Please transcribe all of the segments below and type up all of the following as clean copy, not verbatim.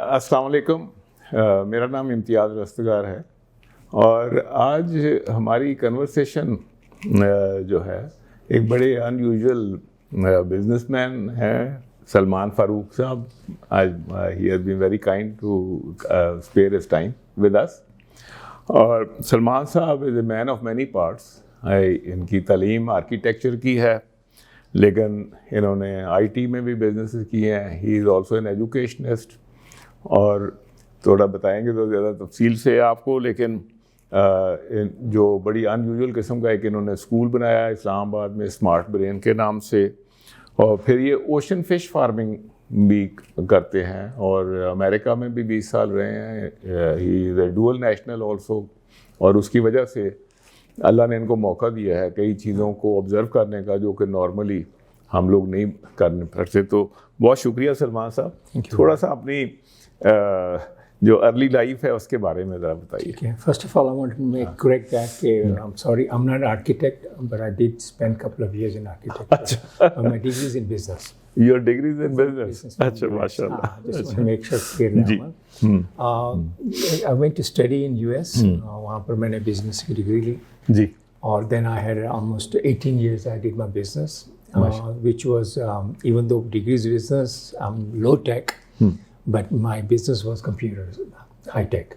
السلام علیکم. میرا نام امتیاز رستگار ہے اور آج ہماری کنورسیشن جو ہے ایک بڑے ان یوزول بزنس مین ہیں سلمان فاروق صاحب. He has been very kind to spare his time with us. اور سلمان صاحب is a man of many parts. ان کی تعلیم آرکیٹیکچر کی ہے لیکن انہوں نے آئی ٹی میں بھی بزنسز کیے ہیں. ہی از آلسو این ایجوکیشنسٹ اور تھوڑا بتائیں گے تو زیادہ تفصیل سے آپ کو. لیکن جو بڑی ان یوزول قسم کا ایک انہوں نے اسکول بنایا اسلام آباد میں اسمارٹ برین کے نام سے, اور پھر یہ اوشن فش فارمنگ بھی کرتے ہیں اور امریکہ میں بھی 20 سال رہے ہیں. ہی از اے ڈوئل نیشنل آلسو, اور اس کی وجہ سے اللہ نے ان کو موقع دیا ہے کئی چیزوں کو آبزرو کرنے کا جو کہ نارملی ہم لوگ نہیں کرنے پڑتے. تو بہت شکریہ سلمان صاحب. تھوڑا سا اپنی جو ارلی لائف ہے اس کے بارے میں ذرا بتائیے. First of all, I want to make correct that. I'm sorry, I'm not an architect, but I did spend a couple of years in architecture. My degree is in business. Your degree is in business? Achha, mashallah. Just want to make sure clear now. I went to study in US. وہاں پر میں نے business کی degree لی. جی. اور then I had almost 18 years I did my business, which was, even though degree is business, I'm low tech. But my business was computers, high tech.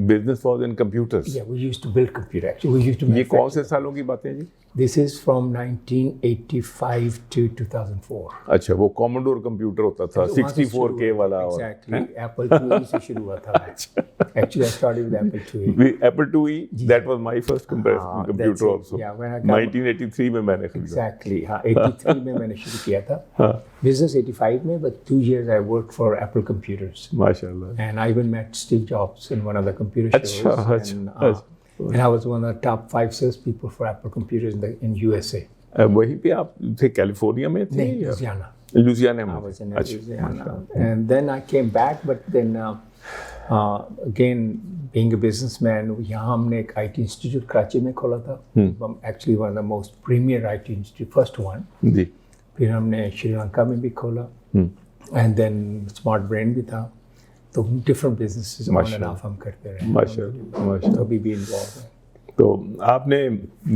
Business was in computers? Yeah, we used to build computers. Actually, we used to manufacture. یہ کون سے سالوں کی باتیں جی؟ This is from 1985 to 2004. اچھا, وہ کوموڈور computer ہوتا تھا 64K والا. Exactly. Apple IIe سے شروع ہوا تھا. Actually, I started with Apple IIe. Apple IIe, that was my first computer also. Yeah, when I 1983 میں میں نے خریدا. Exactly. 83 میں میں نے شروع کیا تھا. Business 85 میں, but 2 years I worked for Apple Computers. MashaAllah. And I even met Steve Jobs in one of the computer shows. And I was one of the top 5 salespeople for Apple Computers in USA. وہیں پہ آپ تھے California میں تھے؟ Louisiana. Louisiana میں. I was in Louisiana. And then I came back, but then again, being a businessman, یہاں ہم نے ایک IT institute کراچی میں کھولا تھا. Actually one of the most premier IT institute, first one. جی. پھر ہم نے شری لنکا میں بھی کھولا. And then Smart Brain بھی تھا. تو different businesses on and of ہم کرتے رہے. ماشاءاللہ. تو ابھی بھی انوالو ہیں. تو آپ نے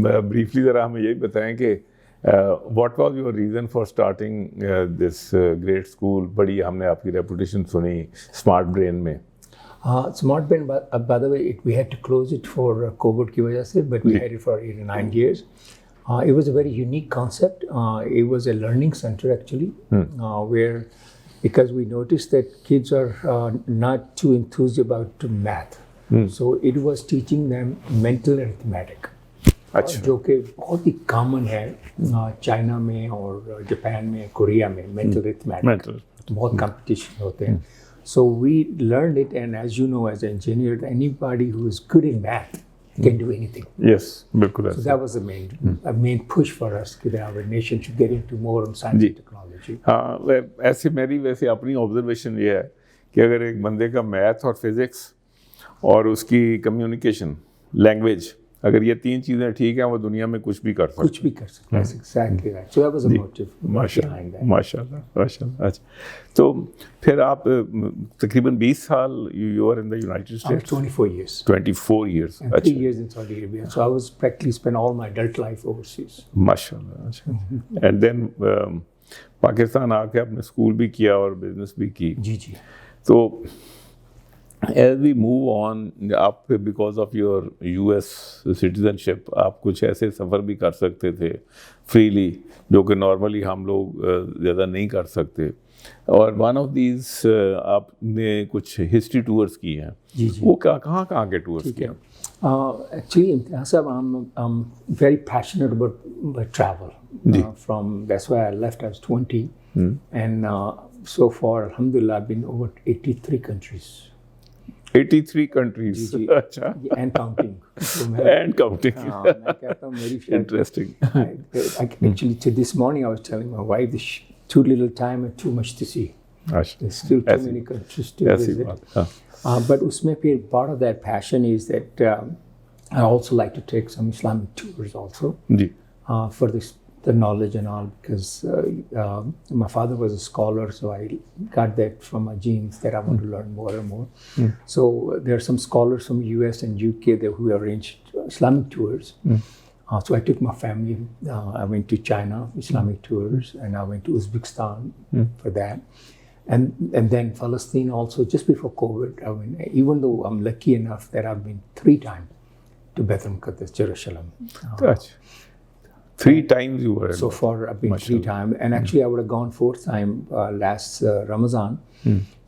بریفلی ذرا ہمیں یہی بتائیں کہ what was your reason for starting this great school. بڑی ہم نے آپ کی ریپوٹیشن سنی اسمارٹ برین میں. Smart brain by the way we had to close it for COVID کی وجہ سے, but we had it for 8 or 9 years. It was a very unique concept. It was a learning center actually, where because we noticed that kids are not too enthused about math. So it was teaching them mental arithmetic. جو کہ بہت ہی common ہے China میں اور Japan میں, Korea میں. mental arithmetic بہت competition ہوتے ہیں. So we learned it, and as you know, as an engineer, anybody who is good in math can do anything. Yes, بالکل. So that was the main push for us that our nation should get into more on science and technology. ہاں, ایسے میری ویسے اپنی observation یہ ہے کہ اگر ایک بندے کا میتھ اور فزکس اور اس کی کمیونیکیشن لینگویج, اگر یہ 3 چیزیں ٹھیک ہیں, وہ دنیا میں کچھ بھی کر سکتا ہے. کچھ بھی کر سکتا ہے. Exactly right. So that was the motive behind that. ماشاءاللہ ماشاءاللہ. اچھا, تو پھر آپ تقریباً 20 سال you are in the United States. 24 years. 24 years. And 3 years in Saudi Arabia. So I was practically spent all my adult life overseas. ماشاءاللہ. اچھا. اینڈ دین پاکستان آ کے آپ نے اسکول بھی کیا اور بزنس بھی کی. جی جی. تو ایز وی موو آن, آپ because of your US citizenship آپ کچھ ایسے سفر بھی کر سکتے تھے فریلی جو کہ نارملی ہم لوگ زیادہ نہیں کر سکتے. اور ون آف دیز آپ نے کچھ ہسٹری ٹورس کی ہیں. جی جی. وہ کہاں کہاں کے ٹورس کیا؟ Actually, Imtiaz صاحب, I'm very passionate about travel. That's why I left. I was 20. And so far, alhamdulillah, I've been over 83 countries. 83 countries. اچھا. And counting. And counting. میں کہتا ہوں میری Interesting. Actually, this morning I was telling my wife, there's too little time and too much to see. There's still too many countries to visit. But اس میں پھر part of that passion is that I also like to take some Islamic tours also. G. For this the knowledge and all, because my father was a scholar, so I got that from my genes that I want to learn more and more. So there are some scholars from US and UK who arranged Islamic tours. So I took my family. I went to China, Islamic tours, and I went to Uzbekistan for that. And then Palestine also, just before COVID. I mean, even though I'm lucky enough that I've been 3 times to Beit al-Maqdis, Jerusalem. Touch. 3 times you were. So far, I've been 3 times. And actually, I would have gone 4th time last Ramadan.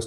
was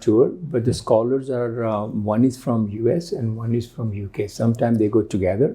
tour, but the scholars are one is from US and one is from UK. Sometimes they go together.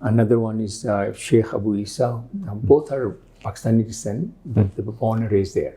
Another one is Sheikh Abu Isa. Both are Pakistani descent, but they were born and raised there.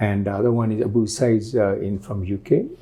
And the other one is Abu Isa is from UK.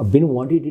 I've been wanting to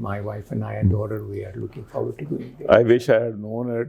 my wife and I and daughter we are looking forward to going there. I wish I had known it.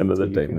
another time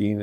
3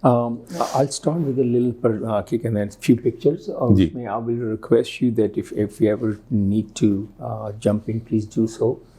I'll start with a little kick and then a few pictures. I will request you that if you ever need to jump in, please do so.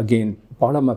again part of my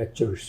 lectures.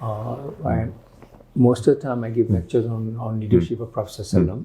And most of the time I give lectures on leadership of Prophet Sallam.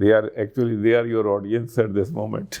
they are your audience at this moment.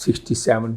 67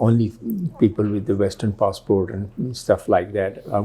Only people with the western passport and stuff like that,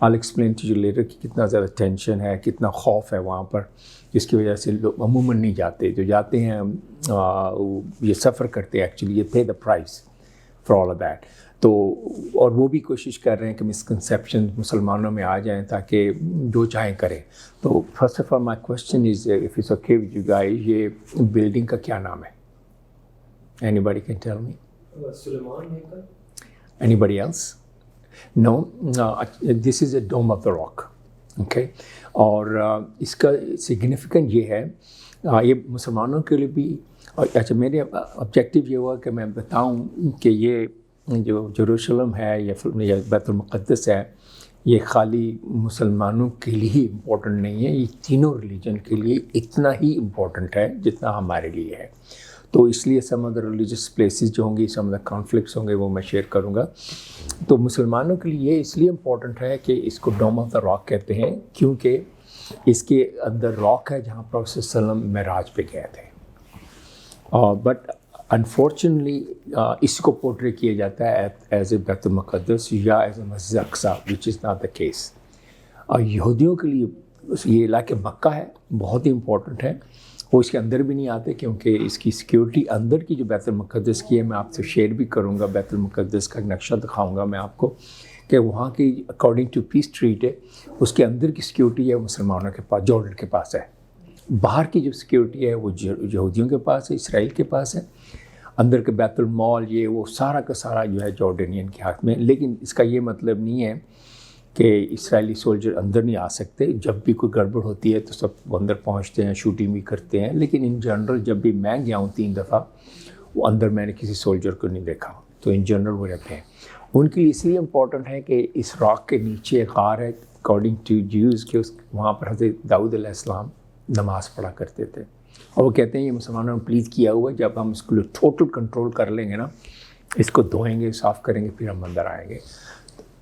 I'll explain to you later کہ کتنا زیادہ tension ہے, کتنا خوف ہے وہاں پر, جس کی وجہ سے لوگ عموماً نہیں جاتے. جو جاتے ہیں یہ سفر کرتے ہیں ایکچولی, یہ pay the price for all of that. تو اور وہ بھی کوشش کر رہے ہیں کہ مسکنسیپشن مسلمانوں میں آ جائیں تاکہ جو چاہیں کریں. تو first of all my question is if it's okay with you guys, یہ بلڈنگ کا کیا نام ہے؟ Anybody can tell me? Sulaiman Haikal. Anybody else? No, this is a dome of the rock. Okay, اور اس کا significant یہ ہے, یہ مسلمانوں کے لیے بھی. اچھا, میرے آبجیکٹیو یہ ہوا کہ میں بتاؤں کہ یہ جو یروشلم ہے یا بیت المقدس ہے, یہ خالی مسلمانوں کے لیے ہی امپورٹنٹ نہیں ہے, یہ تینوں ریلیجن کے لیے اتنا ہی امپورٹنٹ ہے جتنا ہمارے لیے ہے. تو اس لیے سم آف دا ریلیجیس پلیسز جو ہوں گی, سم آف دا کانفلکٹس ہوں گے, وہ میں شیئر کروں گا. تو مسلمانوں کے لیے یہ اس لیے امپورٹنٹ ہے کہ اس کو ڈوم آف دا راک کہتے ہیں, کیونکہ اس کے اندر راک ہے جہاں پروفیٹ صلی اللہ علیہ وسلم معراج پہ گئے تھے. بٹ انفارچونیٹلی اس کو پورٹری کیا جاتا ہے ایز اے بیت المقدس یا as a Masjid Aqsa, which is not the case. یہودیوں کے لیے یہ علاقہ مکہ ہے, بہت ہی امپورٹنٹ ہے. وہ اس کے اندر بھی نہیں آتے کیونکہ اس کی سیکیورٹی اندر کی جو بیت المقدس کی ہے, میں آپ سے شیئر بھی کروں گا. بیت المقدس کا نقشہ دکھاؤں گا میں آپ کو کہ وہاں کی اکارڈنگ ٹو پیس اسٹریٹ ہے, اس کے اندر کی سیکیورٹی ہے مسلمانوں کے پاس, جارڈن کے پاس ہے. باہر کی جو سیکیورٹی ہے وہ یہودیوں کے پاس ہے, اسرائیل کے پاس ہے. اندر کے بیت المال یہ وہ سارا کا سارا جو ہے جارڈینین کے ہاتھ میں. لیکن اس کا یہ مطلب نہیں ہے کہ اسرائیلی سولجر اندر نہیں آ سکتے. جب بھی کوئی گڑبڑ ہوتی ہے تو سب اندر پہنچتے ہیں, شوٹنگ بھی کرتے ہیں. لیکن ان جنرل جب بھی میں گیا ہوں 3 دفعہ, وہ اندر میں نے کسی سولجر کو نہیں دیکھا. تو ان جنرل وہ رہتے ہیں. ان کے لیے اس لیے امپورٹنٹ ہے کہ اس راک کے نیچے غار ہے اکارڈنگ ٹو جیوز کہ وہاں پر حضرت داؤد علیہ السلام نماز پڑھا کرتے تھے. اور وہ کہتے ہیں یہ مسلمانوں نے پلیز کیا ہوا ہے, جب ہم اس کو ٹوٹل کنٹرول کر لیں گے نا, اس کو دھوئیں گے, صاف کریں گے, پھر ہم اندر آئیں گے.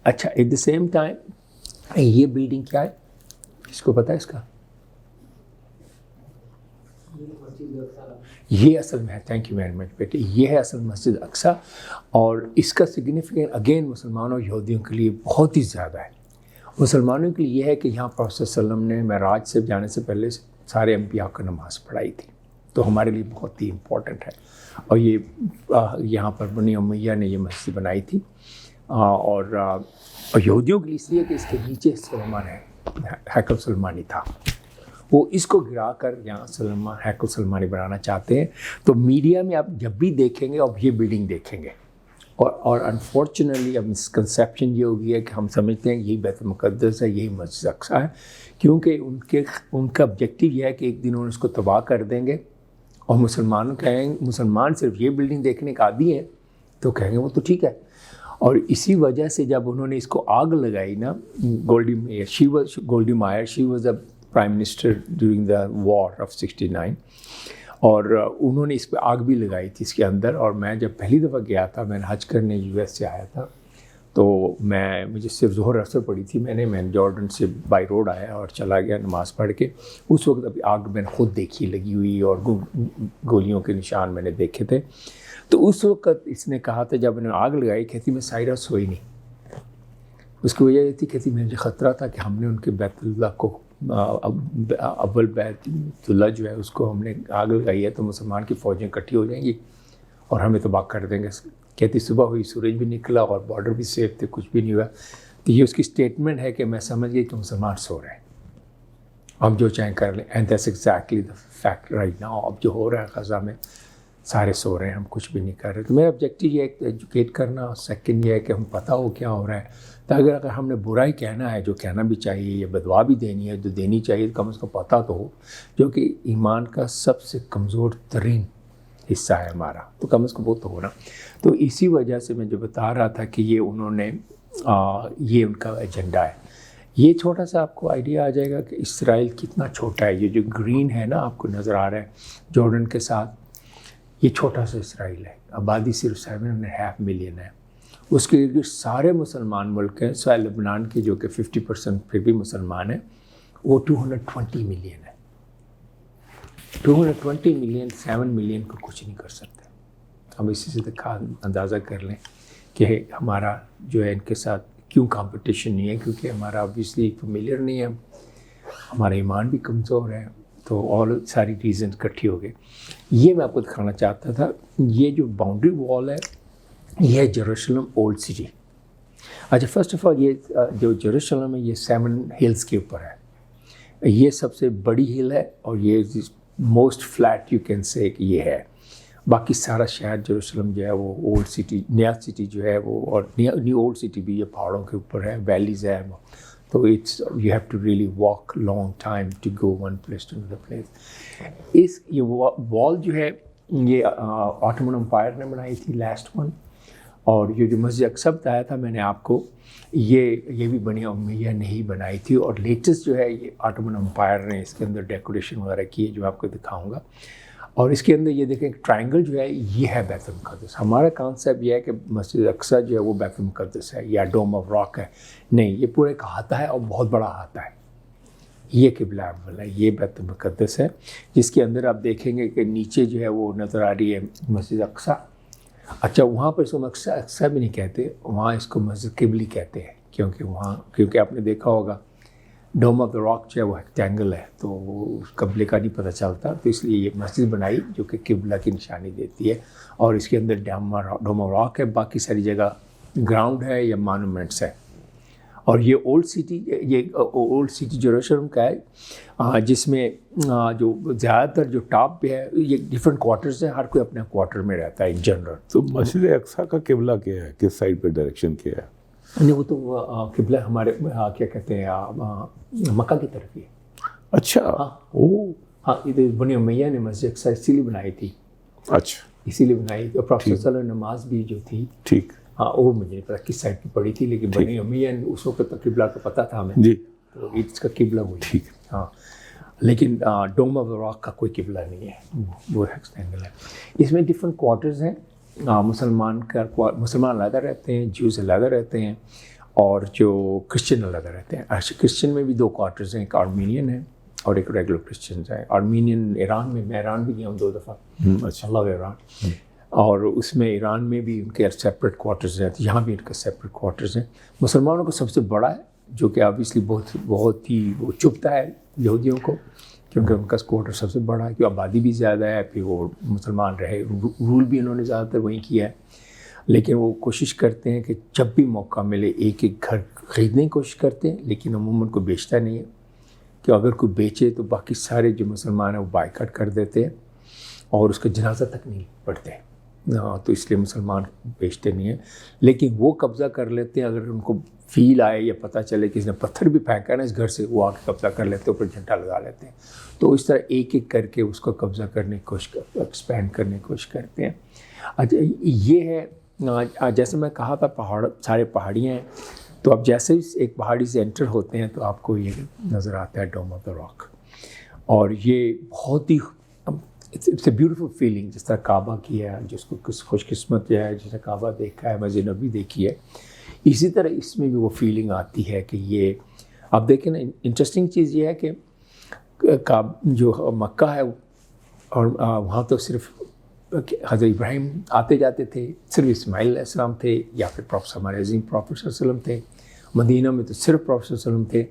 اچھا, ایٹ دا سیم ٹائم یہ بلڈنگ کیا ہے, اس کو پتہ ہے اس کا؟ یہ اصل میں ہے, تھینک یو ویری مچ بیٹے, یہ ہے اصل مسجد اقصیٰ. اور اس کا سگنیفیکنٹ اگین مسلمانوں یہودیوں کے لیے بہت ہی زیادہ ہے. مسلمانوں کے لیے یہ ہے کہ یہاں پروفیٹ صلی اللہ علیہ وسلم نے معراج سے جانے سے پہلے سارے انبیاء کو نماز پڑھائی تھی. تو ہمارے لیے بہت ہی امپورٹنٹ ہے. اور یہ یہاں پر بنی امیہ نے یہ مسجد بنائی تھی. اور یہودیوں کے لیے اس لیے کہ اس کے نیچے سلیمان ہے, ہیکل سلیمانی تھا. وہ اس کو گرا کر یہاں سلیمان ہیکل سلیمانی بنانا چاہتے ہیں. تو میڈیا میں آپ جب بھی دیکھیں گے اب یہ بلڈنگ دیکھیں گے. اور انفارچونیٹلی اب مسکنسیپشن یہ ہو گئی ہے کہ ہم سمجھتے ہیں یہی بیت المقدس ہے, یہی مسجد اقصیٰ ہے, کیونکہ ان کا آبجیکٹیو یہ ہے کہ ایک دن انہوں نے اس کو تباہ کر دیں گے. اور مسلمان صرف یہ بلڈنگ دیکھنے کا عادی ہیں تو کہیں گے وہ تو ٹھیک ہے. اور اسی وجہ سے جب انہوں نے اس کو آگ لگائی نا, Golda Meir she was a prime minister during the war of 69, اور انہوں نے اس پہ آگ بھی لگائی تھی اس کے اندر. اور میں جب پہلی دفعہ گیا تھا, میں نے حج کرنے US سے آیا تھا, تو مجھے صرف ظہر اثر پڑی تھی. میں نے جارڈن سے بائی روڈ آیا اور چلا گیا نماز پڑھ کے. اس وقت ابھی آگ میں نے خود دیکھی لگی ہوئی, اور گولیوں کے نشان میں نے دیکھے تھے. تو اس وقت اس نے کہا تھا جب انہوں نے آگ لگائی, کہتی میں سائرہ سوئی نہیں. اس کی وجہ یہ تھی, کہتی مجھے خطرہ تھا کہ ہم نے ان کے بیت اللہ کو اول بیت اللہ جو ہے اس کو ہم نے آگ لگائی ہے تو مسلمان کی فوجیں اکٹھی ہو جائیں گی اور ہمیں تباہ کر دیں گے. کہتی صبح ہوئی, سورج بھی نکلا اور بارڈر بھی سیف تھے, کچھ بھی نہیں ہوا. تو یہ اس کی اسٹیٹمنٹ ہے کہ میں سمجھ گئی کہ مسلمان سو رہے ہیں, اب جو چاہیں کر لیں. And that's exactly the fact right now. اب جو ہو رہا ہے غزہ میں, سارے سو رہے ہیں, ہم کچھ بھی نہیں کر رہے. تو میرا آبجیکٹیو یہ ہے کہ ایجوکیٹ کرنا. سیکنڈ یہ ہے کہ ہم پتہ ہو کیا ہو رہا ہے, تاکہ اگر ہم نے برائی کہنا ہے, جو کہنا بھی چاہیے, یا بدعا بھی دینی ہے جو دینی چاہیے, کم از کم پتہ تو ہو, جو کہ ایمان کا سب سے کمزور ترین حصہ ہے ہمارا, تو کم از کم وہ تو ہو نا. تو اسی وجہ سے میں جو بتا رہا تھا کہ یہ انہوں نے یہ ان کا ایجنڈا ہے. یہ چھوٹا سا آپ کو آئیڈیا آ جائے گا کہ اسرائیل کتنا چھوٹا ہے. یہ جو گرین ہے نا آپ کو نظر آ رہا ہے جارڈن کے ساتھ, یہ چھوٹا سا اسرائیل ہے. آبادی صرف 7.5 ملین ہے. اس کے ارد سارے مسلمان ملک ہیں, سوائے لبنان کے جو کہ 50% پھر بھی مسلمان ہیں, وہ 220 ملین ہے. 220 ملین 7 ملین کو کچھ نہیں کر سکتے. اب اسی سے اندازہ کر لیں کہ ہمارا جو ہے ان کے ساتھ کیوں کمپٹیشن نہیں ہے؟ کیونکہ ہمارا obviously فیملیئر نہیں ہے، ہمارا ایمان بھی کمزور ہے، تو اور ساری ریزن اکٹھی ہو گئے. یہ میں آپ کو دکھانا چاہتا تھا. یہ جو باؤنڈری وال ہے یہ ہے جیروشلم اولڈ سٹی. اچھا فرسٹ آف آل یہ جو جیروشلم ہے یہ 7 ہلز کے اوپر ہے. یہ سب سے بڑی ہل ہے اور یہ most flat you can say کہ یہ ہے. باقی سارا شہر جیروشلم جو ہے وہ اولڈ سٹی، نیا سٹی جو ہے وہ، اور نیو اولڈ سٹی بھی یہ پہاڑوں کے اوپر ہے، ویلیز ہے. تو it's you have to really walk long time to go one place to another place. یہ وال جو ہے یہ آٹومن امپائر نے بنائی تھی، لاسٹ ون. اور یہ جو مسجد اقصی بتایا تھا میں نے آپ کو، یہ بھی بنی امیہ نے ہی بنائی تھی. اور لیٹسٹ جو ہے یہ آٹومن امپائر نے اس کے اندر ڈیکوریشن وغیرہ کی ہے جو میں آپ کو دکھاؤں گا. اور اس کے اندر یہ دیکھیں ٹرائنگل جو ہے یہ ہے بیت المقدس. ہمارا کانسیپٹ یہ ہے کہ مسجد اقصی جو ہے وہ بیت المقدس ہے یا ڈوم آف راک ہے. نہیں، یہ پورا ایک احاطہ ہے اور بہت بڑا احاطہ ہے. یہ قبلہ اول ہے، یہ بیت المقدس ہے، جس کے اندر آپ دیکھیں گے کہ نیچے جو ہے وہ نظر آ رہی ہے مسجد اقصی. اچھا وہاں پر اس کو اقصی بھی نہیں کہتے، وہاں اس کو مسجد قبلی کہتے ہیں، کیونکہ آپ نے دیکھا ہوگا ڈوم آف دا راک جو ہے وہ ریکٹینگل ہے، تو اس قبلے کا نہیں پتہ چلتا. تو اس لیے یہ مسجد بنائی جو کہ قبلہ کی نشانی دیتی ہے. اور اس کے اندر ڈوم آف راک ہے، باقی ساری جگہ گراؤنڈ ہے یا مانومنٹس ہے. اور یہ اولڈ سٹی جیروشلم کا ہے، جس میں جو زیادہ تر جو ٹاپ پہ ہے یہ ڈفرینٹ کوارٹرز ہیں، ہر کوئی اپنے کوارٹر میں رہتا ہے ان جنرل. تو مسجد اقصی کا قبلہ کیا ہے، کس سائڈ پہ ڈائریکشن کیا ہے؟ نہیں وہ تو قبلہ ہمارے کیا کہتے ہیں مکہ کی طرف ہی ہے. اچھا ہاں یہ بنی امیہ نے مسجد اقصی اسی لیے بنائی تھی. اچھا اسی لیے بنائی. اور پروفیسر صلی اللہ علیہ وسلم نماز بھی جو تھی ٹھیک، ہاں وہ مجھے نہیں پتا کس سائڈ کی پڑی تھی، لیکن بنی امیہ اس وقت تو قبلہ کا پتہ تھا ہمیں، جی تو اس کا قبلہ وہی. ٹھیک. ہاں لیکن ڈوم آف دا راک کا کوئی قبلہ نہیں ہے، وہ ریکٹینگل ہے. اس میں ڈفرینٹ کوارٹرز ہیں. مسلمان علیحدہ رہتے ہیں، جوز علیحدہ رہتے ہیں، اور جو کرسچن علیحدہ رہتے ہیں. کرسچن میں بھی 2 کوارٹرز ہیں، ایک آرمینین ہے اور ایک ریگولر کرسچنز ہیں. آرمینین ایران میں ایران بھی گیا ہوں 2 دفعہ. اللہ ایران. اور اس میں ایران میں بھی ان کے سیپریٹ کوارٹرز ہیں، یہاں بھی ان کے سیپریٹ کوارٹرز ہیں. مسلمانوں کا سب سے بڑا ہے جو کہ آبویسلی بہت ہی وہ چبھتا ہے یہودیوں کو، کیونکہ ان کا کوارٹر سب سے بڑا ہے، کیونکہ آبادی بھی زیادہ ہے، پھر وہ مسلمان رہے، رول بھی انہوں نے زیادہ تر وہیں کیا ہے. لیکن وہ کوشش کرتے ہیں کہ جب بھی موقع ملے ایک گھر خریدنے کی کوشش کرتے ہیں، لیکن عموماً کوئی بیچتا نہیں ہے، کہ اگر کوئی بیچے تو باقی سارے جو مسلمان ہیں وہ بائیکاٹ کر دیتے ہیں اور اس کا جنازہ تک نہیں پڑھتے. تو اس لیے مسلمان بیچتے نہیں ہیں، لیکن وہ قبضہ کر لیتے ہیں. اگر ان کو فیل آئے یا پتہ چلے کہ اس نے پتھر بھی پھینکا ہے نا اس گھر سے، وہ آ کے قبضہ کر لیتے ہیں، اوپر جھنڈا لگا لیتے ہیں. تو اس طرح ایک کر کے اس کو قبضہ کرنے کی کوشش کرتے ہیں، ایکسپینڈ کرنے کی کوشش کرتے ہیں. اچھا یہ ہے جیسے میں کہا تھا سارے پہاڑیاں ہیں. تو اب جیسے ہی ایک پہاڑی سے انٹر ہوتے ہیں تو آپ کو یہ نظر آتا ہے ڈوم آف دا راک. اور یہ بہت ہی اٹس اے بیوٹیفل فیلنگ، جس طرح کعبہ کی ہے، جس کو خوش قسمت جو ہے جس نے کعبہ دیکھا ہے، مسجد نبوی دیکھی ہے، اسی طرح اس میں بھی وہ فیلنگ آتی ہے کہ یہ آپ دیکھیں نا. انٹرسٹنگ چیز یہ ہے کہ جو مکہ ہے اور وہاں تو صرف حضرت ابراہیم آتے جاتے تھے، صرف اسماعیل علیہ السلام تھے، یا پھر ہمارے عظیم پروفیٹ صلی اللہ علیہ وسلم تھے. مدینہ میں تو صرف پروفیٹ صلی اللہ علیہ وسلم تھے.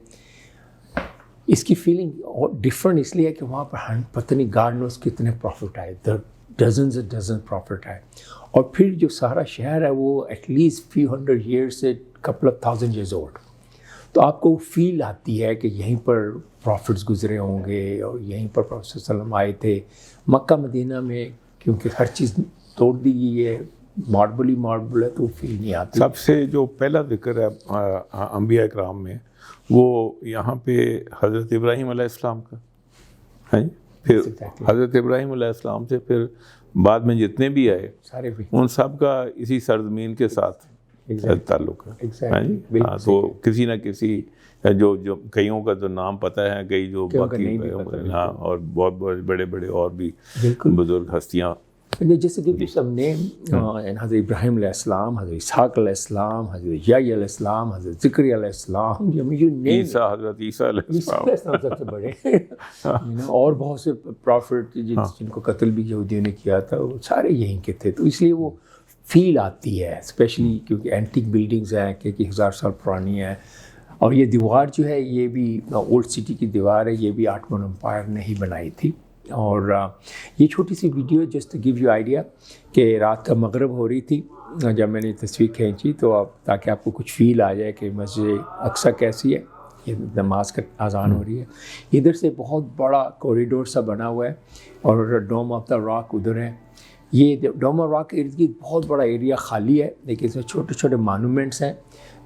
اس کی فیلنگ اور ڈفرینٹ اس لیے ہے کہ وہاں پر پتہ نہیں گاڈ نوز کتنے پروفٹ آئے، ڈزن پروفٹ آئے. اور پھر جو سارا شہر ہے وہ ایٹ لیسٹ فیو 100 ایئرس سے couple of 1000 years old. تو آپ کو فیل آتی ہے کہ یہیں پر پروفٹس گزرے ہوں گے اور یہیں پر پروفیٹ صلی اللہ علیہ وسلم آئے تھے. مکہ مدینہ میں کیونکہ ہر چیز توڑ دی گئی ہے، ماربل ہے، تو وہ فیل نہیں آتی. سب سے جو پہلا ذکر ہے انبیاء اکرام میں وہ یہاں پہ حضرت ابراہیم علیہ السلام کا ہے. پھر حضرت ابراہیم علیہ السلام سے پھر بعد میں جتنے بھی آئے سارے ان سب کا اسی سرزمین کے ساتھ تعلق ہے. تو کسی نہ کسی جو کئیوں کا تو نام پتہ ہے، کئی جو باقی ہاں، اور بہت بڑے بڑے اور بھی بزرگ ہستیاں جیسے کہ سب نے حضرت ابراہیم علیہ السلام، حضرت اسحاق علیہ السلام، حضرت یحییٰ علیہ السلام، حضرت زکریا علیہ السلام، حضرت عیسیٰ علیہ السلام سب سے بڑے، اور بہت سے پروفٹ جن کو قتل بھی یہودیوں نے کیا تھا، وہ سارے یہیں کے تھے. تو اس لیے وہ فیل آتی ہے، اسپیشلی کیونکہ اینٹک بلڈنگز ہیں کہ 1000 سال پرانی ہیں. اور یہ دیوار جو ہے یہ بھی اولڈ سٹی کی دیوار ہے، یہ بھی آٹمن امپائر نے ہی بنائی تھی. اور یہ چھوٹی سی video just to give you idea کہ رات کا مغرب ہو رہی تھی جب میں نے تصویر کھینچی، تو تاکہ آپ کو کچھ فیل آ جائے کہ مسجد اقصیٰ کیسی ہے. یہ نماز کا اذان ہو رہی ہے. ادھر سے بہت بڑا کوریڈور سا بنا ہوا ہے اور ڈوم آف دا راک ادھر ہے. یہ ڈوم آف راک کے ارد گرد بہت بڑا ایریا خالی ہے، لیکن اس میں چھوٹے چھوٹے مانومنٹس ہیں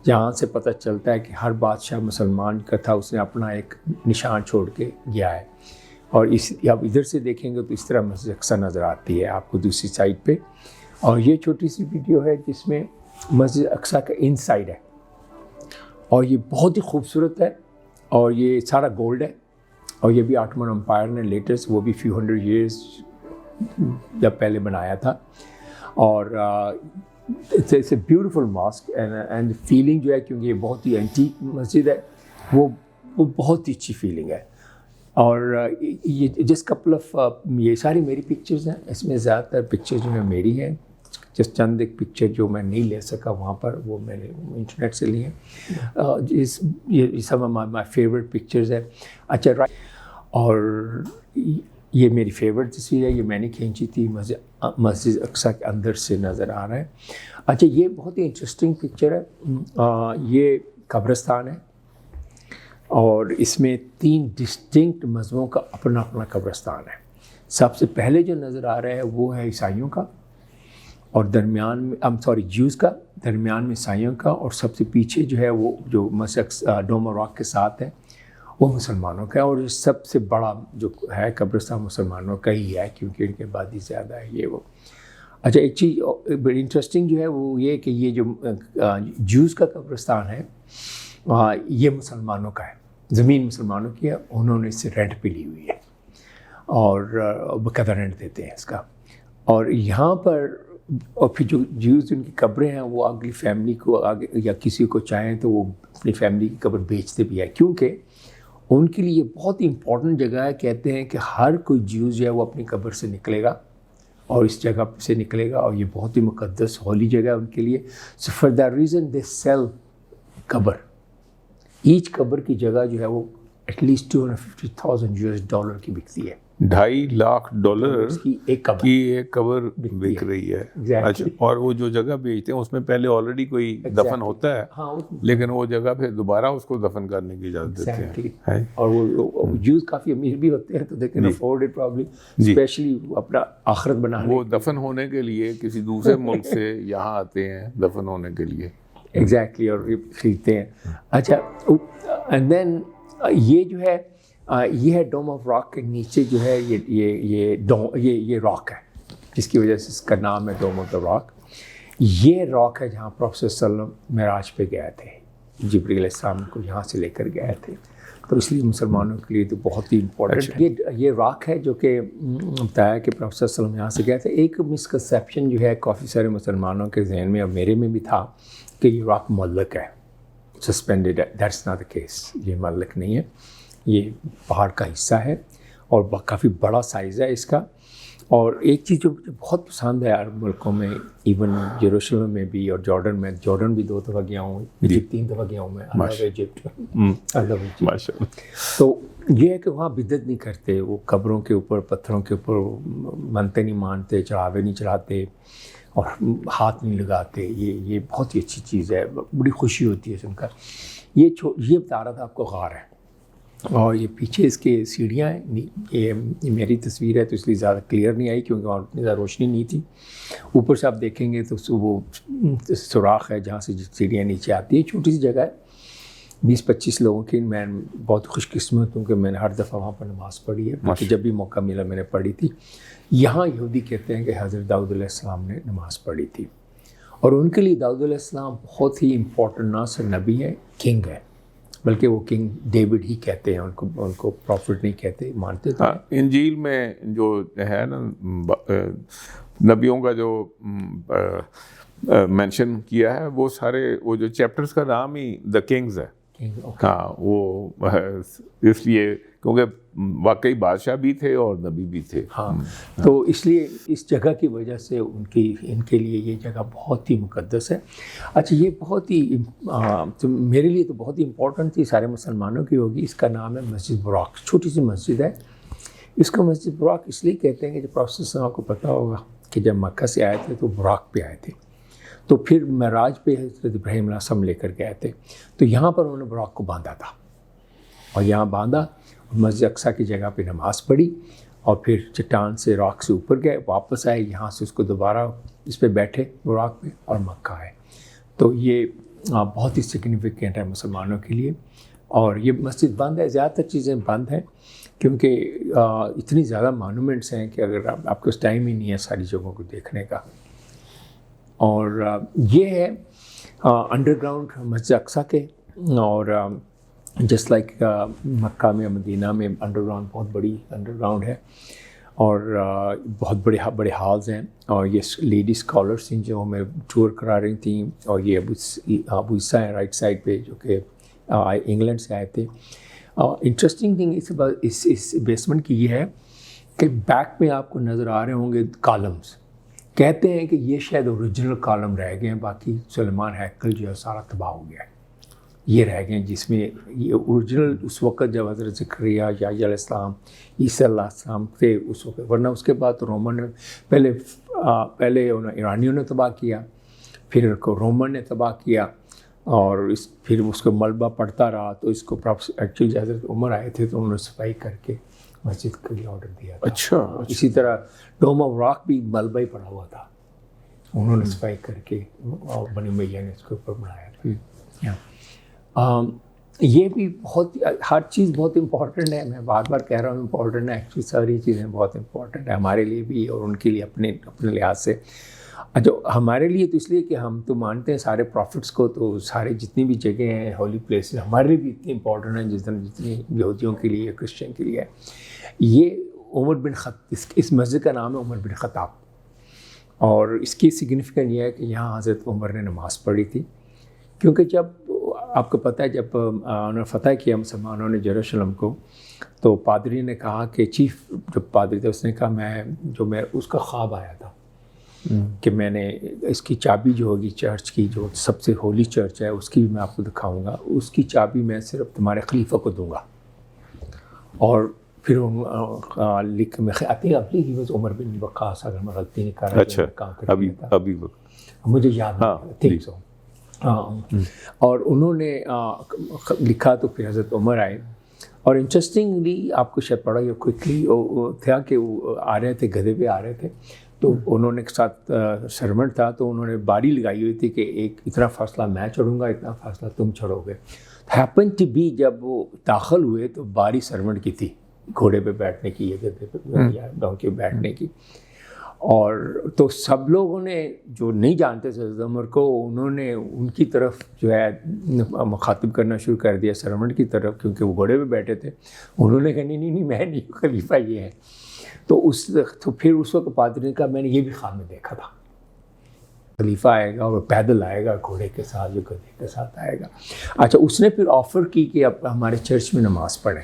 جہاں سے پتہ چلتا ہے کہ ہر بادشاہ مسلمان کا تھا، اس نے اپنا ایک نشان چھوڑ کے گیا ہے. اور آپ ادھر سے دیکھیں گے تو اس طرح مسجد اقصیٰ نظر آتی ہے آپ کو دوسری سائڈ پہ. اور یہ چھوٹی سی ویڈیو ہے جس میں مسجد اقصیٰ کا ان سائڈ ہے، اور یہ بہت ہی خوبصورت ہے، اور یہ سارا گولڈ ہے. اور یہ بھی آٹمن امپائر نے لیٹسٹ، وہ بھی فیو ہنڈریڈ ایئرس جب پہلے بنایا تھا. اور it's a beautiful mosque and feeling جو ہے، کیونکہ یہ بہت ہی اینٹیک مسجد ہے، وہ بہت ہی اچھی فیلنگ ہے. اور یہ جس کپل آف یہ ساری میری پکچرز ہیں، اس میں زیادہ تر پکچر جو ہے میری ہیں. جس چند ایک پکچر جو میں نہیں لے سکا وہاں پر، وہ میں نے انٹرنیٹ سے لی ہیں. یہ سب مائی فیوریٹ پکچرز ہے. اچھا رائٹ، اور یہ میری فیوریٹ تصویر ہے، یہ میں نے کھینچی تھی، مسجد اقصیٰ کے اندر سے نظر آ رہا ہے. اچھا یہ بہت ہی انٹرسٹنگ پکچر ہے. یہ قبرستان ہے اور اس میں 3 ڈسٹنکٹ مذہبوں کا اپنا اپنا قبرستان ہے. سب سے پہلے جو نظر آ رہا ہے وہ ہے عیسائیوں کا، اور درمیان میں جیوز کا، درمیان میں عیسائیوں کا، اور سب سے پیچھے جو ہے وہ جو مسجد ڈوم آف راک کے ساتھ ہے وہ مسلمانوں کا ہے. اور سب سے بڑا جو ہے قبرستان مسلمانوں کا ہی ہے، کیونکہ ان کی آبادی زیادہ ہے یہ وہ. اچھا ایک چیز بڑی انٹرسٹنگ جو ہے وہ یہ کہ یہ جو جیوز کا قبرستان ہے یہ مسلمانوں کا ہے، زمین مسلمانوں کی ہے، انہوں نے اس سے رینٹ پہ لی ہوئی ہے اور بقدر رینٹ دیتے ہیں اس کا. اور یہاں پر اور پھر جو جیوز ان کی قبریں ہیں وہ اگلی فیملی کو آگے یا کسی کو چاہیں تو وہ اپنی فیملی کی قبر بیچتے بھی ہیں، کیونکہ ان کے لیے بہت ہی امپورٹنٹ جگہ ہے. کہتے ہیں کہ ہر کوئی جیوز جو ہے وہ اپنی قبر سے نکلے گا اور اس جگہ سے نکلے گا، اور یہ بہت ہی مقدس ہولی جگہ ہے ان کے لیے. So for that reason they sell قبر. ایچ قبر کی جگہ جو ہے وہ ایٹ لیسٹ $250,000 کی بکتی ہے. $2.5 کی ایک قبر کی ایک قبر بک رہی ہے. اچھا، اور وہ جو جگہ بیچتے ہیں اس میں پہلے آلریڈی کوئی دفن ہوتا ہے، لیکن وہ جگہ پھر دوبارہ اس کو دفن کرنے کی اجازت دیتے ہیں. اور وہ جوز کافی امیر بھی ہوتے ہیں تو they can afford it probably, especially اپنا آخرت بنانے. وہ دفن ہونے کے لیے کسی دوسرے ملک سے یہاں آتے ہیں دفن ہونے کے لیے. ایگزیکٹلی، اور خریدتے ہیں. اچھا اینڈ دین یہ جو ہے یہ ہے ڈوم آف راک کے نیچے جو ہے یہ راک ہے جس کی وجہ سے اس کا نام ہے ڈوم آف دا راک. یہ راک ہے جہاں پروفیسر صلی اللہ علیہ وسلم معراج پہ گئے تھے، جبریل علیہ السلام کو یہاں سے لے کر گئے تھے. تو اس لیے مسلمانوں کے لیے تو بہت ہی امپورٹنٹ یہ راک ہے جو کہ بتایا کہ پروفیسر صلی اللہ علیہ وسلم یہاں سے گئے تھے. ایک مسکنسیپشن جو ہے کافی سارے مسلمانوں کے ذہن میں اور میرے میں بھی تھا کہ یہ راک معلق ہے، سسپینڈڈ ہے. That's not the case. یہ معلق نہیں ہے، یہ پہاڑ کا حصہ ہے اور کافی بڑا سائز ہے اس کا. اور ایک چیز جو مجھے بہت پسند ہے عرب ملکوں میں، ایون یروشلم میں بھی اور جارڈن میں، جارڈن بھی 2 دفعہ گیا ہوں، ایجپٹ 3 دفعہ گیا ہوں میں. تو یہ ہے کہ وہاں بدعت نہیں کرتے، وہ قبروں کے اوپر پتھروں کے اوپر منتے نہیں مانتے، چڑھاوے نہیں چڑھاتے اور ہاتھ نہیں لگاتے. یہ بہت ہی اچھی چیز ہے، بڑی خوشی ہوتی ہے سن کر. یہ بتا رہا تھا آپ کو غار ہے، اور یہ پیچھے اس کے سیڑھیاں ہیں. یہ میری تصویر ہے تو اس لیے زیادہ کلیئر نہیں آئی کیونکہ وہاں اتنی زیادہ روشنی نہیں تھی. اوپر سے آپ دیکھیں گے تو وہ سوراخ ہے جہاں سے سیڑھیاں نیچے آتی ہیں. چھوٹی سی جگہ ہے، 20-25 لوگوں کی. میں بہت خوش قسمت ہوں کہ میں نے ہر دفعہ وہاں پر نماز پڑھی ہے، کیونکہ جب بھی موقع ملا میں نے پڑھی تھی. یہاں یہودی کہتے ہیں کہ حضرت داؤد علیہ السلام نے نماز پڑھی تھی، اور ان کے لیے داؤد علیہ السلام بہت ہی امپورٹنٹ نہ صرف نبی ہے، کنگ ہے، بلکہ وہ کنگ ڈیوڈ ہی کہتے ہیں ان کو پروفٹ نہیں کہتے، مانتے تھے. انجیل میں جو ہے نا نبیوں کا جو مینشن کیا ہے وہ سارے وہ جو چیپٹرز کا نام ہی دا کنگز ہے. ہاں وہ اس لیے کیونکہ واقعی بادشاہ بھی تھے اور نبی بھی تھے. ہاں تو اس لیے اس جگہ کی وجہ سے ان کے لیے یہ جگہ بہت ہی مقدس ہے. اچھا یہ بہت ہی میرے لیے تو بہت ہی امپورٹنٹ تھی، سارے مسلمانوں کی ہوگی. اس کا نام ہے مسجد براق. چھوٹی سی مسجد ہے. اس کو مسجد براق اس لیے کہتے ہیں کہ جب پروفیسر صاحب کو پتہ ہوگا کہ جب مکہ سے آئے تھے تو براق پہ آئے تھے، تو پھر معراج پہ حضرت ابراہیم علیہ السلام لے کر گئے تھے، تو یہاں پر انہوں نے براق کو باندھا تھا اور یہاں باندھا، مسجد اقصیٰ کی جگہ پہ نماز پڑھی اور پھر چٹان سے راک سے اوپر گئے، واپس آئے، یہاں سے اس کو دوبارہ اس پہ بیٹھے براق پہ اور مکہ آئے. تو یہ بہت ہی سگنیفیکنٹ ہے مسلمانوں کے لیے. اور یہ مسجد بند ہے، زیادہ تر چیزیں بند ہیں کیونکہ اتنی زیادہ مانومنٹس ہیں کہ اگر آپ کو ٹائم ہی نہیں ہے ساری جگہوں کو دیکھنے کا. اور یہ ہے انڈر گراؤنڈ مسجد اقصیٰ کے، اور جسٹ لائک مکہ میں مدینہ میں انڈر گراؤنڈ بہت بڑی انڈر گراؤنڈ ہے، اور بہت بڑے ہالز ہیں. اور یہ لیڈی اسکالرس ہیں جو ہمیں ٹور کرا رہی تھیں، اور یہ ابو عیسیٰ ہیں رائٹ سائڈ پہ جو کہ انگلینڈ سے آئے تھے. انٹرسٹنگ تھنگ اس بیسمنٹ کی یہ ہے کہ بیک میں آپ کو نظر آ رہے ہوں گے کالمز. کہتے ہیں کہ یہ شاید اوریجنل کالم رہ گئے ہیں، باقی سلیمان ہیکل جو ہے سارا تباہ ہو گیا ہے. یہ رہ گئے ہیں جس میں یہ اوریجنل اس وقت جب حضرت زکریا، یحییٰ علیہ السلام، عیسیٰ علیہ السلام تھے اس وقت، ورنہ اس کے بعد رومن نے پہلے ایرانیوں نے تباہ کیا، پھر رومن نے تباہ کیا، اور پھر اس کو ملبہ پڑتا رہا. تو اس کو ایکچولی حضرت عمر آئے تھے تو انہوں نے صفائی کر کے مسجد کے لیے آرڈر دیا تھا. اچھا. اسی طرح ڈوم آف راک بھی ملبہ ہی پڑا ہوا تھا، انہوں نے صفائی کر کے اور بنی امیہ نے اس کے اوپر بنایا تھا. یہ بھی بہت، ہر چیز بہت امپورٹنٹ ہے. میں بار بار کہہ رہا ہوں امپورٹنٹ ہے، ایکچولی ساری چیزیں بہت امپورٹنٹ ہے ہمارے لیے بھی اور ان کے لیے اپنے لحاظ سے. جو ہمارے لیے تو اس لیے کہ ہم تو مانتے ہیں سارے پروفٹس کو، تو سارے جتنی بھی جگہیں ہیں ہولی پلیسز ہمارے لیے بھی اتنی امپورٹنٹ ہیں جتنی یہودیوں کے لیے، کرسچن کے لیے ہے. یہ عمر بن اس مسجد کا نام ہے عمر بن خطاب، اور اس کی سگنیفیکنٹ یہ ہے کہ یہاں حضرت عمر نے نماز پڑھی تھی. کیونکہ جب آپ کو پتہ ہے جب انہوں نے فتح کیا مسلمانوں نے یروشلم کو، تو پادری نے کہا کہ چیف جو پادری تھا اس نے کہا میں اس کا خواب آیا تھا کہ میں نے اس کی چابی جو ہوگی چرچ کی، جو سب سے ہولی چرچ ہے، اس کی بھی میں آپ کو دکھاؤں گا، اس کی چابی میں صرف تمہارے خلیفہ کو دوں گا. اور پھر لکھ میں ہی واز عمر بن وقاص، اگر میں غلطی نہیں کر رہا. اچھا ابھی مجھے یاد نہیں سو. اور انہوں نے لکھا تو پھر حضرت عمر آئے. اور انٹرسٹنگلی آپ کو شاید پڑھا یا کوئکلی تھا کہ وہ آ رہے تھے، گدھے پہ آ رہے تھے، تو انہوں نے ساتھ سرونٹ تھا، تو انہوں نے باری لگائی ہوئی تھی کہ ایک اتنا فاصلہ میں چڑھوں گا، اتنا فاصلہ تم چڑھو گے. ہیپن ٹو بی جب وہ داخل ہوئے تو باری سرونٹ کی تھی، گھوڑے پہ بیٹھنے کی یا گدھے پہ یا ڈونکی پہ بیٹھنے کی. اور تو سب لوگوں نے جو نہیں جانتے تھے حضرت عمر کو، انہوں نے ان کی طرف جو ہے مخاطب کرنا شروع کر دیا سرونٹ کی طرف، کیونکہ وہ گھوڑے پہ بیٹھے تھے. انہوں نے کہا نہیں میں نہیں، خلیفہ یہ ہے. تو پھر اس وقت پادری نے کہا میں نے یہ بھی خواب میں دیکھا تھا، خلیفہ آئے گا اور پیدل آئے گا، گھوڑے کے ساتھ جو گدھے کے ساتھ آئے گا. اچھا اس نے پھر آفر کی کہ اب ہمارے چرچ میں نماز پڑھیں،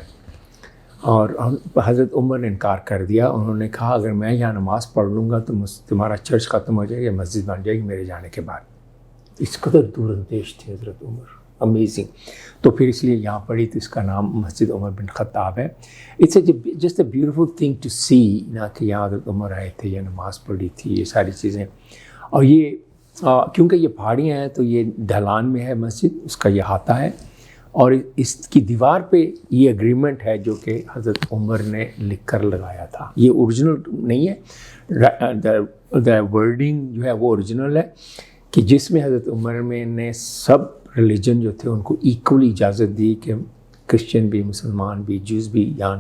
اور حضرت عمر نے انکار کر دیا. انہوں نے کہا اگر میں یہاں نماز پڑھ لوں گا تو تمہارا چرچ ختم ہو جائے گا، مسجد بن جائے گی میرے جانے کے بعد. اس قدر دور اندیش تھے حضرت عمر، امیزنگ. تو پھر اس لیے یہاں پڑھی تو اس کا نام مسجد عمر بن خطاب ہے. It's just a beautiful thing to see نا کہ یہاں حضرت عمر آئے تھے، یہ نماز پڑھی تھی، یہ ساری چیزیں. اور یہ کیونکہ یہ پہاڑیاں ہیں تو یہ ڈھلان میں ہے مسجد، اس کا یہ احاطہ ہے. اور اس کی دیوار پہ یہ اگریمنٹ ہے جو کہ حضرت عمر نے لکھ کر لگایا تھا. یہ اوریجنل نہیں ہے، دا ورڈنگ جو ہے وہ اوریجنل ہے، کہ جس میں حضرت عمر میں نے سب ریلیجن جو تھے ان کو ایکولی اجازت دی کہ کرسچن بھی، مسلمان بھی، جوز بھی یہاں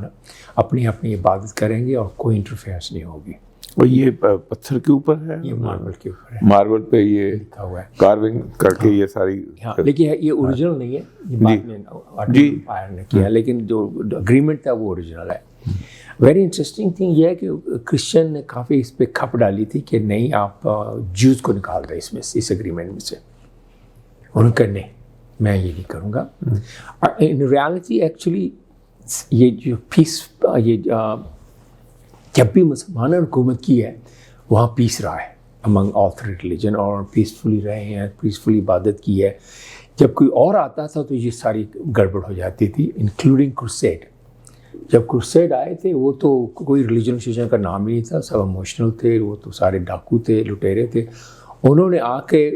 اپنی اپنی عبادت کریں گے اور کوئی انٹرفیئرنس نہیں ہوگی. اور یہ پتھر کے اوپر ہے، یہ ماربل کے اوپر ہے، ماربل پہ یہ لکھا ہوا ہے، کارونگ کر کے یہ ساری. لیکن یہ اوریجنل نہیں ہے، یہ بعد میں آٹومائر نے کیا، لیکن جو اگریمنٹ تھا وہ اوریجنل ہے. ویری انٹرسٹنگ تھنگ یہ ہے کہ کرسچن نے کافی اس پہ کھپ ڈالی تھی کہ نہیں آپ جوز کو نکال دیں اس میں، اس اگریمنٹ میں سے. انہوں نے کہا نہیں، میں یہ نہیں کروں گا. ان ریالٹی ایکچولی یہ جو پیس یہ جب بھی مسلمانوں نے حکومت کی ہے وہاں پیس رہا ہے امنگ آل تھری ریلیجن, اور پیسفلی رہے ہیں, پیسفلی عبادت کی ہے. جب کوئی اور آتا تھا تو یہ ساری گڑبڑ ہو جاتی تھی, انکلوڈنگ کرسیڈ. جب کرسیڈ آئے تھے وہ تو کوئی ریلیجن کا نام ہی نہیں تھا, سب ایموشنل تھے, وہ تو سارے ڈاکو تھے, لٹیرے تھے. انہوں نے آ کے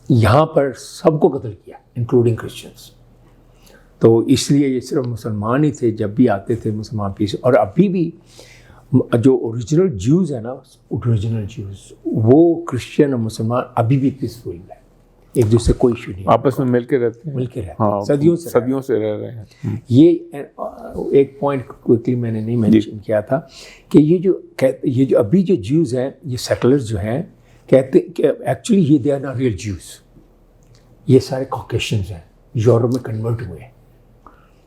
یہاں پر سب کو قتل کیا انکلوڈنگ کرسچنس. تو اس لیے یہ صرف مسلمان ہی تھے جب بھی آتے تھے مسلمان پیس. اور ابھی بھی جو اوریجنل جیوز ہیں نا, اوریجنل جیوز, وہ کرسچن اور مسلمان ابھی بھی پیسفل ہے, ایک دوسرے کوئی ایشو نہیں, آپس میں مل کے رہتے ہیں, مل کے رہتے ہیں, صدیوں سے رہ رہے ہیں. یہ ایک پوائنٹ کوئکلی میں نے نہیں مینشن کیا تھا کہ یہ جو ابھی جو جیوز ہیں, یہ سیٹلرز جو ہیں, کہتے کہ ایکچولی یہ they are not real Jews, یہ سارے کوکیشنز ہیں, یورپ میں کنورٹ ہوئے ہیں.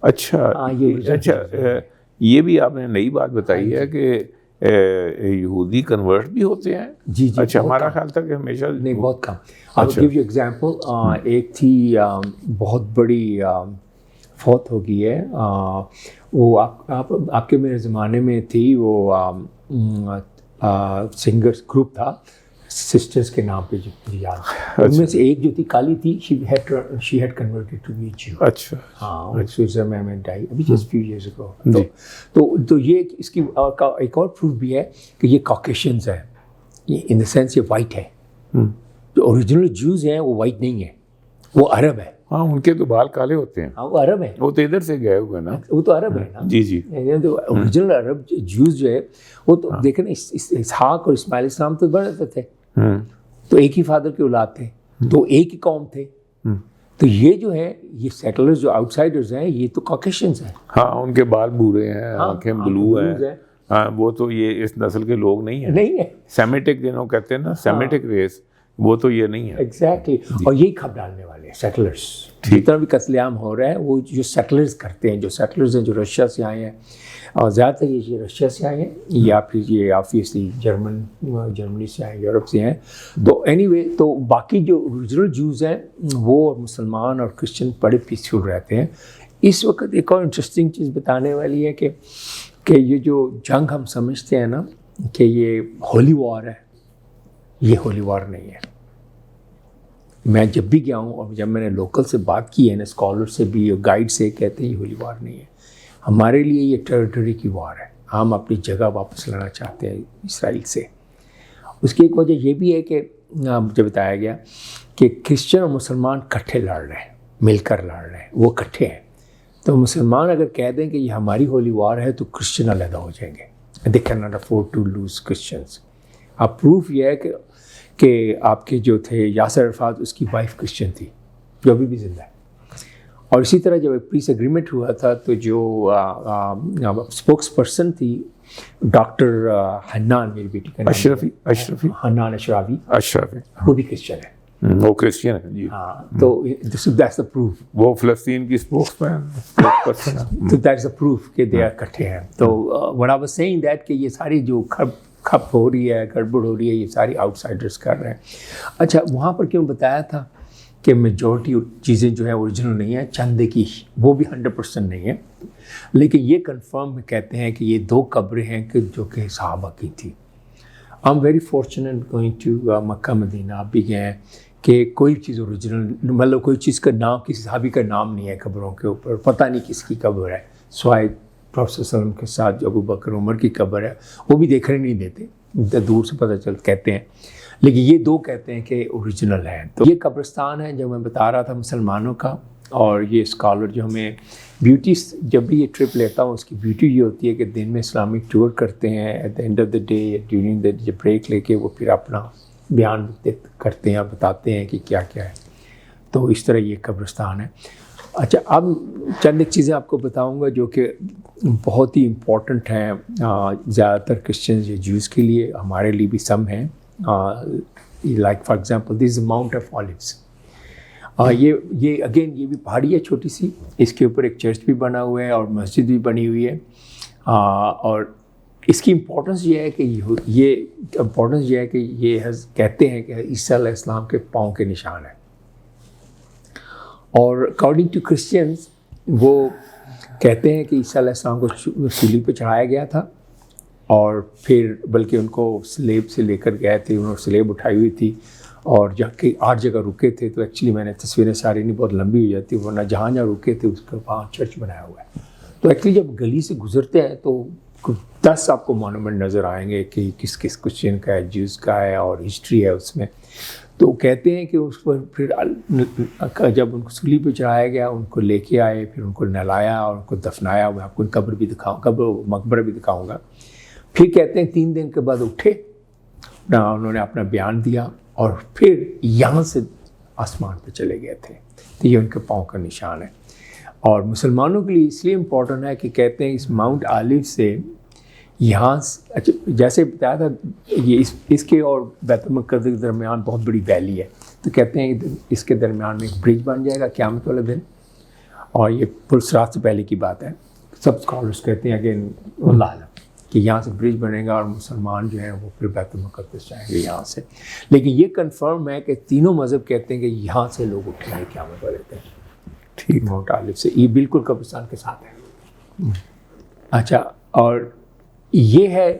اچھا, یہ بھی آپ نے نئی بات بتائی ہے کہ یہودی کنورٹ بھی ہوتے ہیں. جی جی. اچھا, ہمارا خیال تھا کہ ہمیشہ نہیں, بہت کم. I'll give you example. ایک تھی بہت بڑی فوت ہو گئی ہے, وہ آپ کے میرے زمانے میں تھی, وہ سنگرس گروپ تھا سسٹرز کے نام پہ جو یاد, ان میں سے ایک جو تھی کالی تھی, she had converted to be a Jew. اچھا. ہاں, سوئٹزرلینڈ میں ڈائی ابھی just few years ago. تو یہ اس کی ایک اور پروف بھی ہے کہ یہ کاکیشنز ہیں, ان دا سینس یہ وائٹ ہے. جو اوریجنل جوز ہیں وہ وائٹ نہیں ہیں, وہ عرب ہے. ہاں, ان کے تو بال کالے ہوتے ہیں. ہاں, وہ عرب ہیں, وہ تو ادھر سے گئے ہوئے نا, وہ تو عرب ہے نا. جی جی. اوریجنل عرب جوز جو ہے وہ تو دیکھیں نا, اسحاق اور اسماعیل السلام تو بڑے تھے, تو ایک ہی فادر کے اولاد تھے, تو ایک ہی قوم تھے. تو یہ جو ہے یہ سیٹلرز جو آؤٹ سائڈرز ہیں, یہ تو کاکیشنز ہیں. ہاں, ان کے بال بھورے ہیں, آنکھیں بلو ہیں. ہاں, وہ تو یہ اس نسل کے لوگ نہیں ہیں. نہیں ہے سیمیٹک جنہوں کہتے ہیں نا, سیمیٹک ریس, وہ تو یہ نہیں ہے. ایگزیکٹلی. اور یہی کھپ ڈالنے والے ہیں سیٹلرز. جتنا بھی قتل عام ہو رہا ہے وہ جو سیٹلرز کرتے ہیں, جو سیٹلرز ہیں جو رشیا سے آئے ہیں, اور زیادہ تر یہ رشیا سے آئے ہیں, یا پھر یہ آبویسلی جرمنی سے آئے, یورپ سے ہیں. تو اینی وے, تو باقی جو اوریجنل جوز ہیں وہ مسلمان اور کرسچن بڑے پیسفل رہتے ہیں. اس وقت ایک اور انٹرسٹنگ چیز بتانے والی ہے کہ یہ جو جنگ ہم سمجھتے ہیں نا کہ یہ ہولی وار ہے, یہ ہولی وار نہیں ہے. میں جب بھی گیا ہوں اور جب میں نے لوکل سے بات کی ہے نا, اسکالر سے بھی, گائیڈ سے, کہتے ہیں یہ ہولی وار نہیں ہے. ہمارے لیے یہ ٹیریٹری کی وار ہے, ہم اپنی جگہ واپس لانا چاہتے ہیں اسرائیل سے. اس کی ایک وجہ یہ بھی ہے کہ مجھے بتایا گیا کہ کرسچن اور مسلمان کٹھے لڑ رہے ہیں, مل کر لڑ رہے ہیں, وہ کٹھے ہیں. تو مسلمان اگر کہہ دیں کہ یہ ہماری ہولی وار ہے تو کرسچن علیحدہ ہو جائیں گے. They cannot afford to lose Christians. اب پروف یہ ہے کہ آپ کے جو تھے یاسر عرفات, اس کی وائف کرسچن تھی جو ابھی بھی زندہ ہے. اور اسی طرح جب ایک پیس ایگریمنٹ ہوا تھا تو جو اسپوکس پرسن تھی ڈاکٹر حنان, میری بیٹی کا اشرفی, حنان اشرافی, وہ بھی کرسچن ہے. وہ کرسچن ہے جی. ہاں, تو دیٹس دا پروف. وہ فلسطین کی اسپوکس پرسن ہے. تو دیٹس دا پروف کہ دے اکٹھے ہیں. تو what I was saying that کہ یہ ساری جو کھپ ہو رہی ہے, گڑبڑ ہو رہی ہے, یہ ساری آؤٹ سائڈرس کر رہے ہیں. اچھا, وہاں پر کیوں بتایا تھا کہ میجورٹی چیزیں جو ہیں اوریجنل نہیں ہیں, چند کی, وہ بھی 100% نہیں ہے. لیکن یہ کنفرم کہتے ہیں کہ یہ 2 قبریں ہیں کہ جو کہ صحابہ کی تھی. I'm very fortunate going to مکہ مدینہ. آپ بھی گئے ہیں کہ کوئی چیز اوریجنل, مطلب کوئی چیز کا نام, کسی صحابی کا نام نہیں ہے قبروں کے اوپر, پتہ نہیں کس کی قبر ہے. سوائے پروفیسر صلی اللہ علیہ وسلم کے ساتھ جو ابو بکر عمر کی قبر ہے, وہ بھی دیکھنے نہیں دیتے, دور سے پتہ چل کہتے ہیں. لیکن یہ 2 کہتے ہیں کہ اوریجنل ہیں. تو یہ قبرستان ہے جو میں بتا رہا تھا مسلمانوں کا. اور یہ اسکالر جو ہمیں بیوٹی, جب بھی یہ ٹرپ لیتا ہوں اس کی بیوٹی یہ ہوتی ہے کہ دن میں اسلامک ٹور کرتے ہیں, at the end of the day during the جب بریک لے کے وہ پھر اپنا بیان کرتے ہیں, بتاتے ہیں کہ کیا کیا ہے. تو اس طرح یہ قبرستان ہے. اچھا, اب چند ایک چیزیں آپ کو بتاؤں گا جو کہ بہت ہی امپورٹنٹ ہیں زیادہ تر کرسچنز یا جیوز کے لیے, ہمارے لیے بھی سم ہیں. Like for example this is Mount of Olives. یہ اگین یہ بھی پہاڑی ہے چھوٹی سی, اس کے اوپر ایک چرچ بھی بنا ہوا ہے اور مسجد بھی بنی ہوئی ہے. اور اس کی امپورٹنس یہ ہے کہ یہ کہتے ہیں کہ عیسیٰ علیہ السلام کے پاؤں کے نشان ہیں. اور اکارڈنگ ٹو کرسچنس وہ کہتے ہیں کہ عیسیٰ علیہ السلام کو صلیب پہ چڑھایا گیا تھا، اور پھر بلکہ ان کو سلیب سے لے کر گئے تھے، انہوں نے سلیب اٹھائی ہوئی تھی اور جا کے 8 جگہ رکے تھے. تو ایکچولی میں نے تصویریں ساری نہیں، بہت لمبی ہو جاتی، ورنہ جہاں رکے تھے اس کے وہاں چرچ بنایا ہوا ہے. تو ایکچولی جب گلی سے گزرتے ہیں تو 10 آپ کو مونومنٹ نظر آئیں گے کہ کس کس کرسچن کا ہے، جیوز کا ہے، اور ہسٹری ہے اس میں. تو کہتے ہیں کہ اس پر پھر جب ان کو صلیب پہ چڑھایا گیا، ان کو لے کے آئے، پھر ان کو نہلایا اور ان کو دفنایا. میں آپ کو قبر بھی دکھاؤں، قبر مقبرہ بھی دکھاؤں گا. پھر کہتے ہیں 3 دن کے بعد اٹھے، انہوں نے اپنا بیان دیا اور پھر یہاں سے آسمان پہ چلے گئے تھے. تو یہ ان کے پاؤں کا نشان ہے. اور مسلمانوں کے لیے اس لیے امپورٹنٹ ہے کہ کہتے ہیں اس ماؤنٹ آلیو سے یہاں اچھا جیسے بتایا تھا، یہ اس کے اور بیت المقدس کے درمیان بہت بڑی ویلی ہے. تو کہتے ہیں اس کے درمیان میں ایک برج بن جائے گا قیامت والے دن، اور یہ پرسرات سے پہلے کی بات ہے. سب اسکالرس کہتے ہیں کہ اللہ عالم کہ یہاں سے برج بنے گا اور مسلمان جو ہیں وہ پھر بیت المقدس جائیں گے یہاں سے. لیکن یہ کنفرم ہے کہ تینوں مذہب کہتے ہیں کہ یہاں سے لوگ اٹھیں گے قیامت والے دن، ٹھیک، ماؤنٹ آلیو سے. یہ بالکل قبرستان کے ساتھ ہے. اچھا، اور یہ ہے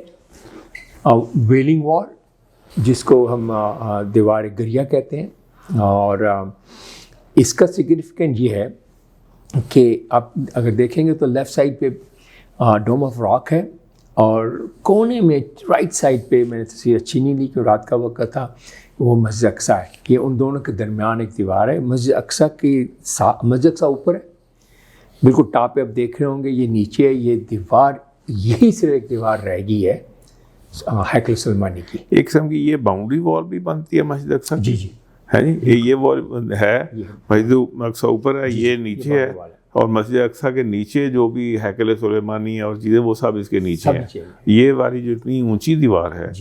ویلنگ وال، جس کو ہم دیوار گریہ کہتے ہیں. اور اس کا سگنیفیکنٹ یہ ہے کہ آپ اگر دیکھیں گے تو لیفٹ سائڈ پہ ڈوم آف راک ہے، اور کونے میں رائٹ سائڈ پہ، میں نے تصویر اچھی نہیں لی کہ رات کا وقت تھا، وہ مسجد اقصیٰ ہے. یہ ان دونوں کے درمیان ایک دیوار ہے. مسجد اقصیٰ مسجد اقصیٰ اوپر ہے، بالکل ٹاپ پہ آپ دیکھ رہے ہوں گے. یہ نیچے ہے، یہ دیوار، یہی صرف ایک دیوار رہ گئی ہے ہیکل سلیمانی کی. ایک قسم کی یہ باؤنڈری وال بھی بنتی ہے مسجد اقصیٰ؟ جی جی ہے جی. یہ وال ہے، مسجد اقصیٰ اوپر ہے، یہ نیچے ہے، اور مسجد اقصیٰ کے نیچے جو بھی ہیکل سلیمانی اور چیزیں وہ سب اس کے نیچے ہیں. یہ والی جو اتنی اونچی دیوار ہے،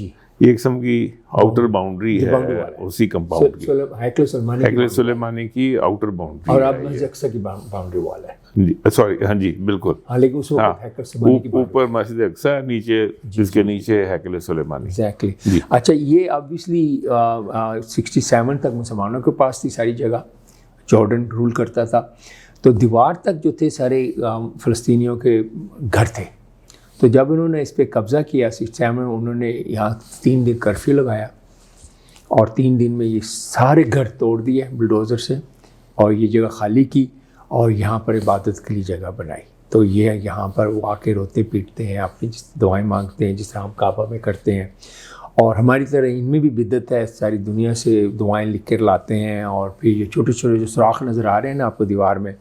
یہ ایک قسم کی آؤٹر باؤنڈری ہے اسی کمپاؤنڈ کی، ہیکل سلیمانی کی آؤٹر باؤنڈری. اور اب مسجد اقصیٰ کی باؤنڈری وال ہے. جی سوری، ہاں جی بالکل. لیکن اس وقت ہیکل سلیمانی کی اوپر مسجد اقصیٰ، نیچے جس کے نیچے ہیکل سلیمانی. ایگزیکٹلی. اچھا، یہ آبویسلی 67 تک مسلمانوں کے پاس تھی ساری جگہ، جارڈن رول کرتا تھا. تو دیوار تک جو تھے سارے فلسطینیوں کے گھر تھے. تو جب انہوں نے اس پہ قبضہ کیا 67 میں، انہوں نے یہاں 3 دن کرفیو لگایا، اور 3 دن میں یہ سارے گھر توڑ دیے بلڈوزر سے، اور یہ جگہ خالی کی اور یہاں پر عبادت کے لیے جگہ بنائی. تو یہ یہاں پر وہ آ کے روتے پیٹتے ہیں، اپنی دعائیں مانگتے ہیں، جس طرح ہم کعبہ میں کرتے ہیں. اور ہماری طرح ان میں بھی بدعت ہے، ساری دنیا سے دعائیں لکھ کر لاتے ہیں، اور پھر یہ چھوٹے چھوٹے جو سوراخ نظر آ رہے ہیں نا آپ کو دیوار میں،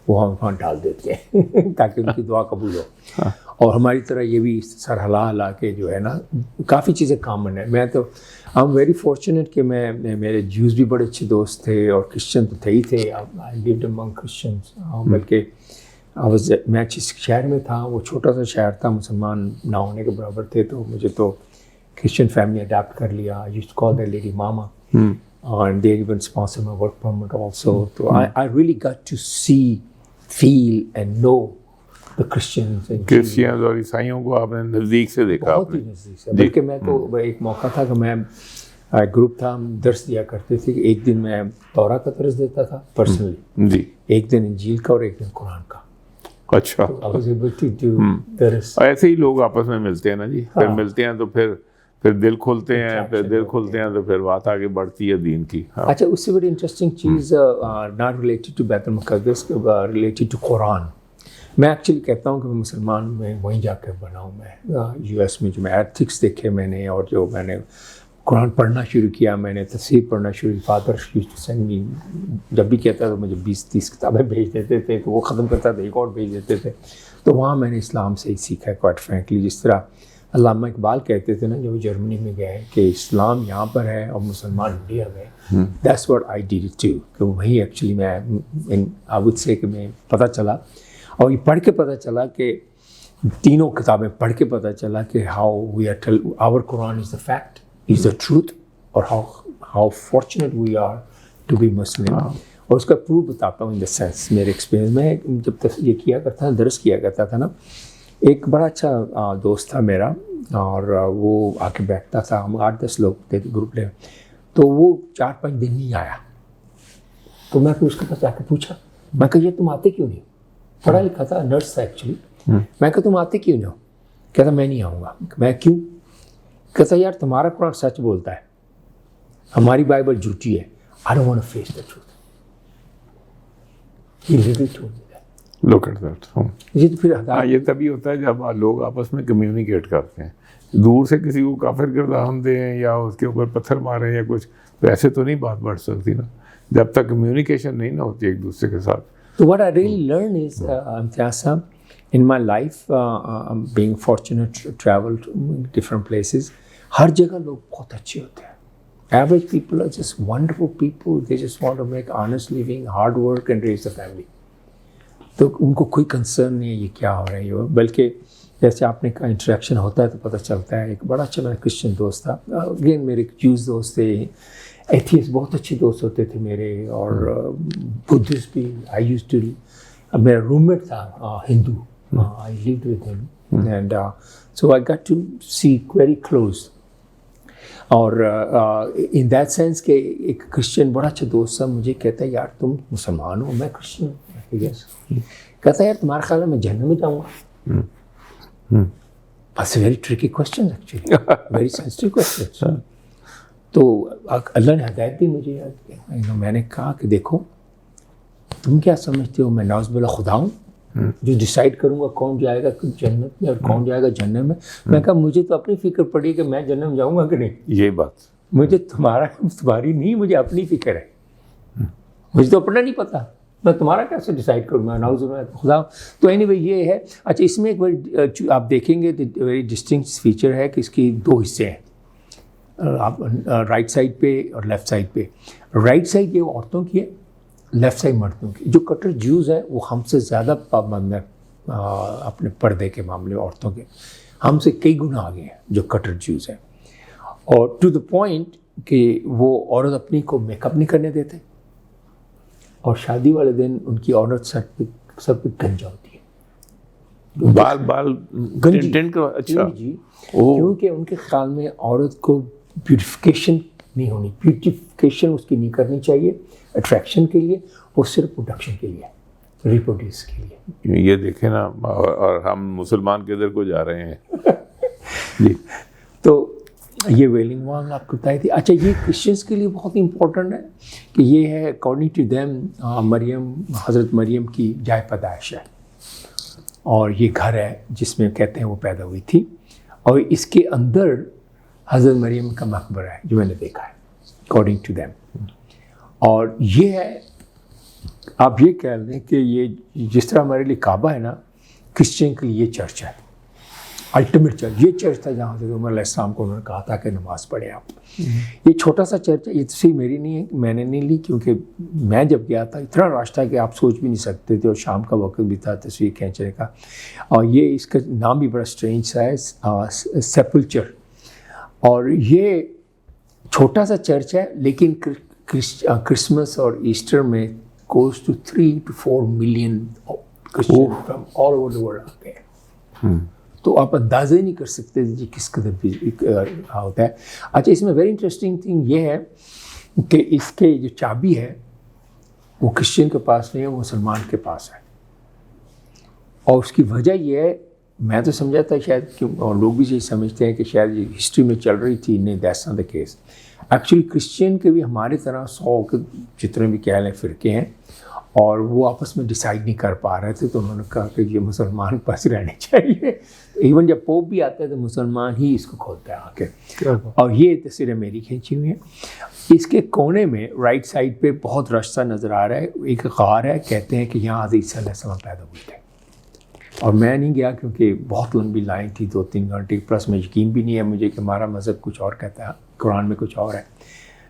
وہ ہم وہاں ڈال دیتے ہیں تاکہ ان کی دعا قبول ہو. اور ہماری طرح یہ بھی سر ہلا ہلا کے جو ہے نا، کافی چیزیں کامن ہیں. میں تو آئی ایم ویری فارچونیٹ کہ میرے جیوز بھی بڑے اچھے دوست تھے، اور کرسچن تو تھے ہی تھے. I lived Umang Christians. بلکہ میں جس شہر میں تھا وہ چھوٹا سا شہر تھا، مسلمان نہ ہونے کے برابر تھے. تو مجھے تو کرسچن فیملی اڈاپٹ کر لیا. I used to call their lady mama. And they even sponsored my work permit also. So I really got to see, feel and know the Christians. Christians اور عیسائیوں کو آپ نے نزدیک سے دیکھا؟ بہت ہی نزدیک سے. بلکہ میں تو ایک موقع تھا کہ میں گروپ تھا، ہم درس دیا کرتے تھے. ایک دن میں تورا کا درس دیتا تھا پرسنلی جی، ایک دن انجیل کا اور ایک دن قرآن کا. اچھا، ایسے ہی لوگ آپس میں ملتے ہیں نا جی. پھر ملتے ہیں تو پھر دل کھولتے ہیں، پھر دل کھولتے ہیں تو پھر بات آگے بڑھتی ہے دین کی. اچھا، اس سے بڑی انٹرسٹنگ چیز ناٹ ریلیٹڈ ٹو بیت المقدس، ریلیٹڈ ٹو قرآن. میں ایکچولی کہتا ہوں کہ میں مسلمان میں وہیں جا کر بنا ہوں. میں یو ایس میں جو میں ایتھکس دیکھے میں نے، اور جو میں نے قرآن پڑھنا شروع کیا، میں نے تفسیر پڑھنا شروع کی. فادر سینڈ می، جب بھی کہتا تو مجھے 20-30 کتابیں بھیج دیتے تھے، تو وہ ختم کرتا تھا ایک اور بھیج دیتے تھے. تو وہاں میں نے اسلام سے ہی سیکھا ہے کوائٹ فرینکلی. جس طرح علامہ اقبال کہتے تھے نا، جو جرمنی میں گئے کہ اسلام یہاں پر ہے اور مسلمان انڈیا میں. That's what I did it too. کہ وہیں ایکچولی میں آئی وڈ سے کہ میں پتہ چلا، اور یہ پڑھ کے پتہ چلا کہ تینوں کتابیں پڑھ کے پتہ چلا کہ how we are our Quran is the fact, is the truth, اور how fortunate we are to be Muslim. اور اس کا پروف بتاتا ہوں ان دا سینس. میرے ایکسپیرینس میں جب یہ کیا کرتا تھا، درس کیا کرتا تھا نا، ایک بڑا اچھا دوست تھا میرا، اور وہ آ کے بیٹھتا تھا. ہم 8-10 لوگ تھے گروپ میں. تو وہ 4-5 دن نہیں آیا. تو میں پھر اس کے پاس جا کے پوچھا, میں کہا یہ تم آتے کیوں نہیں, پڑھا لکھا تھا, نرس تھا ایکچولی. میں کہا تم آتے کیوں نہیں ہو؟ کہتا میں نہیں آؤں گا. میں کیوں؟ کہتا یار تمہارا قرآن سچ بولتا ہے, ہماری بائبل جھوٹی ہے. I don't want to face the truth. He literally told me that. Look at that. یہ تو پھر یہ تبھی ہوتا ہے جب لوگ آپس میں کمیونیکیٹ کرتے ہیں. دور سے کسی کو کافر کردام دیں یا اس کے اوپر پتھر ماریں یا کچھ, تو ایسے تو نہیں بات بڑھ سکتی نا جب تک کمیونیکیشن نہیں نہ ہوتی ایک دوسرے کے ساتھ. So what I really learned is, Imtiaz, in my life, being fortunate to travel to different places, ہر جگہ لوگ بہت اچھے ہوتے ہیں. Average people are just wonderful people. They just want to make honest living, hard work and raise a family. تو ان کو کوئی concern نہیں ہے یہ کیا ہو رہا ہے, یہ بلکہ جیسے آپ نے کہا انٹریکشن ہوتا ہے تو پتہ چلتا ہے. ایک بڑا اچھا میرا کرسچن دوست تھا, اگین میرے جوز دوست تھے, ایتھیسٹ بہت اچھے دوست ہوتے تھے میرے, اور بدھسٹ بھی. آئی یوز ٹو, میرا روم میٹ تھا Hindu, I lived with him, and so I got to see very close. اور ان دیٹ سینس کہ ایک کرسچن بڑا اچھا دوست تھا مجھے کہتا ہے یار تم مسلمان ہو, میں کرسچن ہوں. کہتا ہے یار تمہارا خیال ہے میں جہنم میں جاؤں گا؟ بس very tricky question actually, very sensitive question. تو اللہ نے ہدایت دی مجھے. میں نے کہا کہ دیکھو تم کیا سمجھتے ہو میں نعوذ باللہ خدا ہوں جو ڈیسائیڈ کروں گا کون جائے گا جنت میں اور کون جائے گا جہنم میں؟ میں کہا مجھے تو اپنی فکر پڑی کہ میں جہنم جاؤں گا کہ نہیں. یہ بات مجھے تمہاری نہیں, مجھے اپنی فکر ہے, مجھے تو اپنا نہیں پتا, میں تمہارا کیسے ڈیسائیڈ کروں گا نعوذ باللہ خدا. تو اینی وے یہ ہے. اچھا اس میں ایک بڑی آپ دیکھیں گے ویری ڈسٹنکٹ فیچر ہے کہ اس کی دو حصے ہیں, آپ رائٹ سائڈ پہ اور لیفٹ سائڈ پہ. رائٹ سائڈ یہ عورتوں کی ہے, لیفٹ سائڈ مردوں کی. جو کٹر جیوز ہیں وہ ہم سے زیادہ پابند ہیں اپنے پردے کے معاملے میں, عورتوں کے ہم سے کئی گنا آگے ہیں جو کٹر جیوز ہیں. اور ٹو دا پوائنٹ کہ وہ عورت اپنی کو میک اپ نہیں کرنے دیتے, اور شادی والے دن ان کی عورت سب پہ گنجا ہوتی ہے, بال ٹینٹ کا. اچھا جی, کیونکہ ان کے خیال میں عورت کو بیوٹیفیکیشن نہیں ہونی, بیوٹیفیکیشن اس کی نہیں کرنی چاہیے اٹریکشن کے لیے, وہ صرف پروڈکشن کے لیے, ریپروڈیوس کے لیے. یہ دیکھیں نا, اور ہم مسلمان کدھر کو جا رہے ہیں. جی تو یہ ویلنگ وان آپ کو بتائی تھی. اچھا یہ کرسچنس کے لیے بہت امپورٹنٹ ہے کہ یہ ہے اکارڈنگ ٹو دیم مریم, حضرت مریم کی جائے پیدائش ہے, اور یہ گھر ہے جس میں کہتے ہیں وہ پیدا ہوئی تھی, اور اس کے اندر حضرت مریم کا مقبرہ ہے جو میں نے دیکھا ہے اکارڈنگ ٹو دیم. اور یہ ہے, آپ یہ کہہ لیں کہ یہ جس طرح ہمارے لیے کعبہ ہے نا, کرسچن کے لیے یہ چرچ ہے, الٹیمیٹ چرچ. یہ چرچ تھا جہاں سے عمر علیہ السلام کو انہوں نے کہا تھا کہ نماز پڑھیں آپ. یہ چھوٹا سا چرچ ہے, یہ تصویر میری نہیں ہے, میں نے نہیں لی, کیونکہ میں جب گیا تھا اتنا رش تھا کہ آپ سوچ بھی نہیں سکتے تھے, اور شام کا وقت بھی تھا تصویر کھینچنے کا. اور یہ اس کا نام بھی بڑا اسٹرینج سا ہے, سیپلچر. اور یہ چھوٹا سا چرچ ہے, لیکن کرسمس اور ایسٹر میں goes to 3 to 4 million Christians from all over the world آتے ہیں. تو آپ اندازہ ہی نہیں کر سکتے جی کس قدر ہوتا ہے. اچھا اس میں ویری انٹرسٹنگ تھنگ یہ ہے کہ اس کے جو چابی ہے وہ کرسچن کے پاس نہیں ہے, وہ مسلمان کے پاس ہے. اور اس کی وجہ یہ ہے, میں تو سمجھا تھا شاید کہ, اور لوگ بھی یہی سمجھتے ہیں کہ شاید یہ ہسٹری میں چل رہی تھی, نہیں, that's not the case. Actually Christian کے بھی ہماری طرح 100 کے جتنے بھی کہہ لیں فرقے ہیں, اور وہ آپس میں ڈیسائیڈ نہیں کر پا رہے تھے, تو انہوں نے کہا کہ یہ مسلمان پاس رہنے چاہیے. ایون جب پوپ بھی آتا ہے تو مسلمان ہی اس کو کھولتا ہے آ کے. اور یہ تصویریں میری کھینچی ہوئی ہیں. اس کے کونے میں رائٹ سائڈ پہ بہت رش سا نظر آ رہا ہے, ایک غار ہے, کہتے ہیں کہ یہاں حضرت عیسیٰ علیہ السلام پیدا ہوئے تھے. اور میں نہیں گیا کیونکہ بہت لمبی لائن تھی, 2-3 گھنٹے, پلس میں یقین بھی نہیں ہے مجھے کہ ہمارا مذہب کچھ اور کہتا ہے, قرآن میں کچھ اور ہے,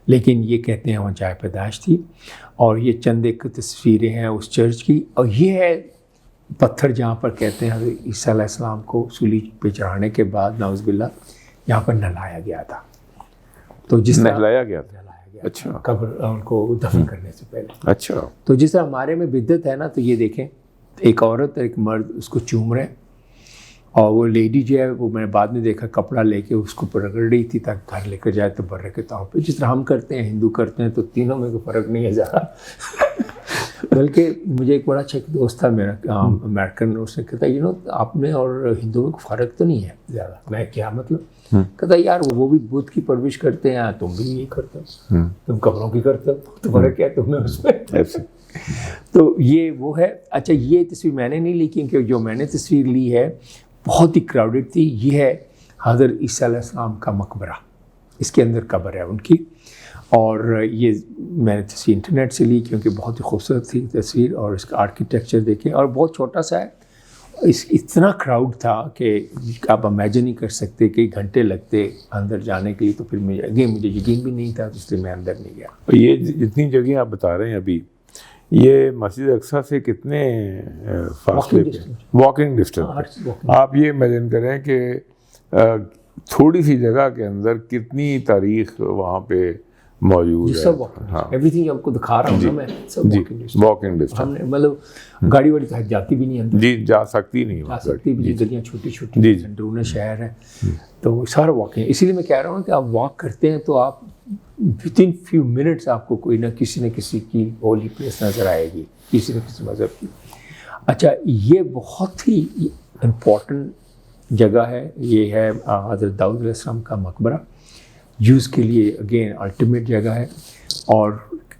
لیکن یہ کہتے ہیں وہاں جائے پیدائش تھی. اور یہ چند ایک تصویریں ہیں اس چرچ کی, اور یہ ہے پتھر جہاں پر کہتے ہیں حضرت عیسیٰ علیہ السلام کو سولی پہ چڑھانے کے بعد نعوذ باللہ یہاں پر نہلایا گیا تھا. تو جس نہلایا گیا تھا, اچھا, قبر ان کو دفن کرنے سے پہلے. اچھا. تو جس طرح ہمارے میں بدعت ہے نا, تو یہ دیکھیں ایک عورت ایک مرد اس کو چوم رہے, اور وہ لیڈی جو ہے وہ میں نے بعد میں دیکھا کپڑا لے کے اس کو رگڑ رہی تھی تاکہ گھر لے کر جائے تبرک کے طور پہ, جس طرح ہم کرتے ہیں, ہندو کرتے ہیں, تو تینوں میں کوئی فرق نہیں ہے ذرا. بلکہ مجھے ایک بڑا اچھا ایک دوست تھا میرا امریکن، اس نے کہتا آپ میں اور ہندوؤں میں فرق تو نہیں ہے زیادہ. میں کیا مطلب؟ کہتا یار وہ بھی بدھ کی پرورش کرتے ہیں، تم بھی یہی کرتے ہو، تم قبروں کی کرتے ہو، تو فرق کیا تم میں اس میں؟ تو یہ وہ ہے. اچھا یہ تصویر میں نے نہیں لی، کیونکہ جو میں نے تصویر لی ہے بہت ہی کراؤڈڈ تھی. یہ ہے حضرت عیسیٰ علیہ السلام کا مقبرہ، اس کے اندر قبر ہے ان کی. اور یہ میں نے تصویر انٹرنیٹ سے لی کیونکہ بہت ہی خوبصورت تھی تصویر، اور اس کا آرکیٹیکچر دیکھیں، اور بہت چھوٹا سا ہے. اتنا کراؤڈ تھا کہ آپ امیجن نہیں کر سکتے، کئی گھنٹے لگتے اندر جانے کے لیے. تو پھر مجھے یقین بھی نہیں تھا، اس لیے میں اندر نہیں گیا. یہ جتنی جگہ آپ بتا رہے ہیں ابھی، یہ مسجد اقصیٰ سے کتنے فاصلے پہ؟ Walking distance. آپ یہ امیجن کریں کہ تھوڑی سی جگہ کے اندر کتنی تاریخ وہاں پہ موجود ہے. سب ایوریتھنگ آپ کو دکھا رہا ہوں نا میں، سب واکنگ ڈسٹینس. ہم نے مطلب گاڑی واڑی تو جاتی بھی نہیں اندر، جی جا سکتی نہیں، جا سکتی بھی نہیں، گلیاں چھوٹی چھوٹی، اندرون شہر ہے. تو سارا واکنگ. اسی لیے میں کہہ رہا ہوں کہ آپ واک کرتے ہیں تو آپ ود ان فیو منٹس آپ کو کوئی نہ کسی کی ہولی پلیس نظر آئے گی، کسی نہ کسی مذہب کی. اچھا یہ بہت ہی امپورٹنٹ جگہ ہے. یہ ہے حضرت داؤد علیہ السلام کا مقبرہ، جوز کے لیے اگین الٹیمیٹ جگہ ہے. اور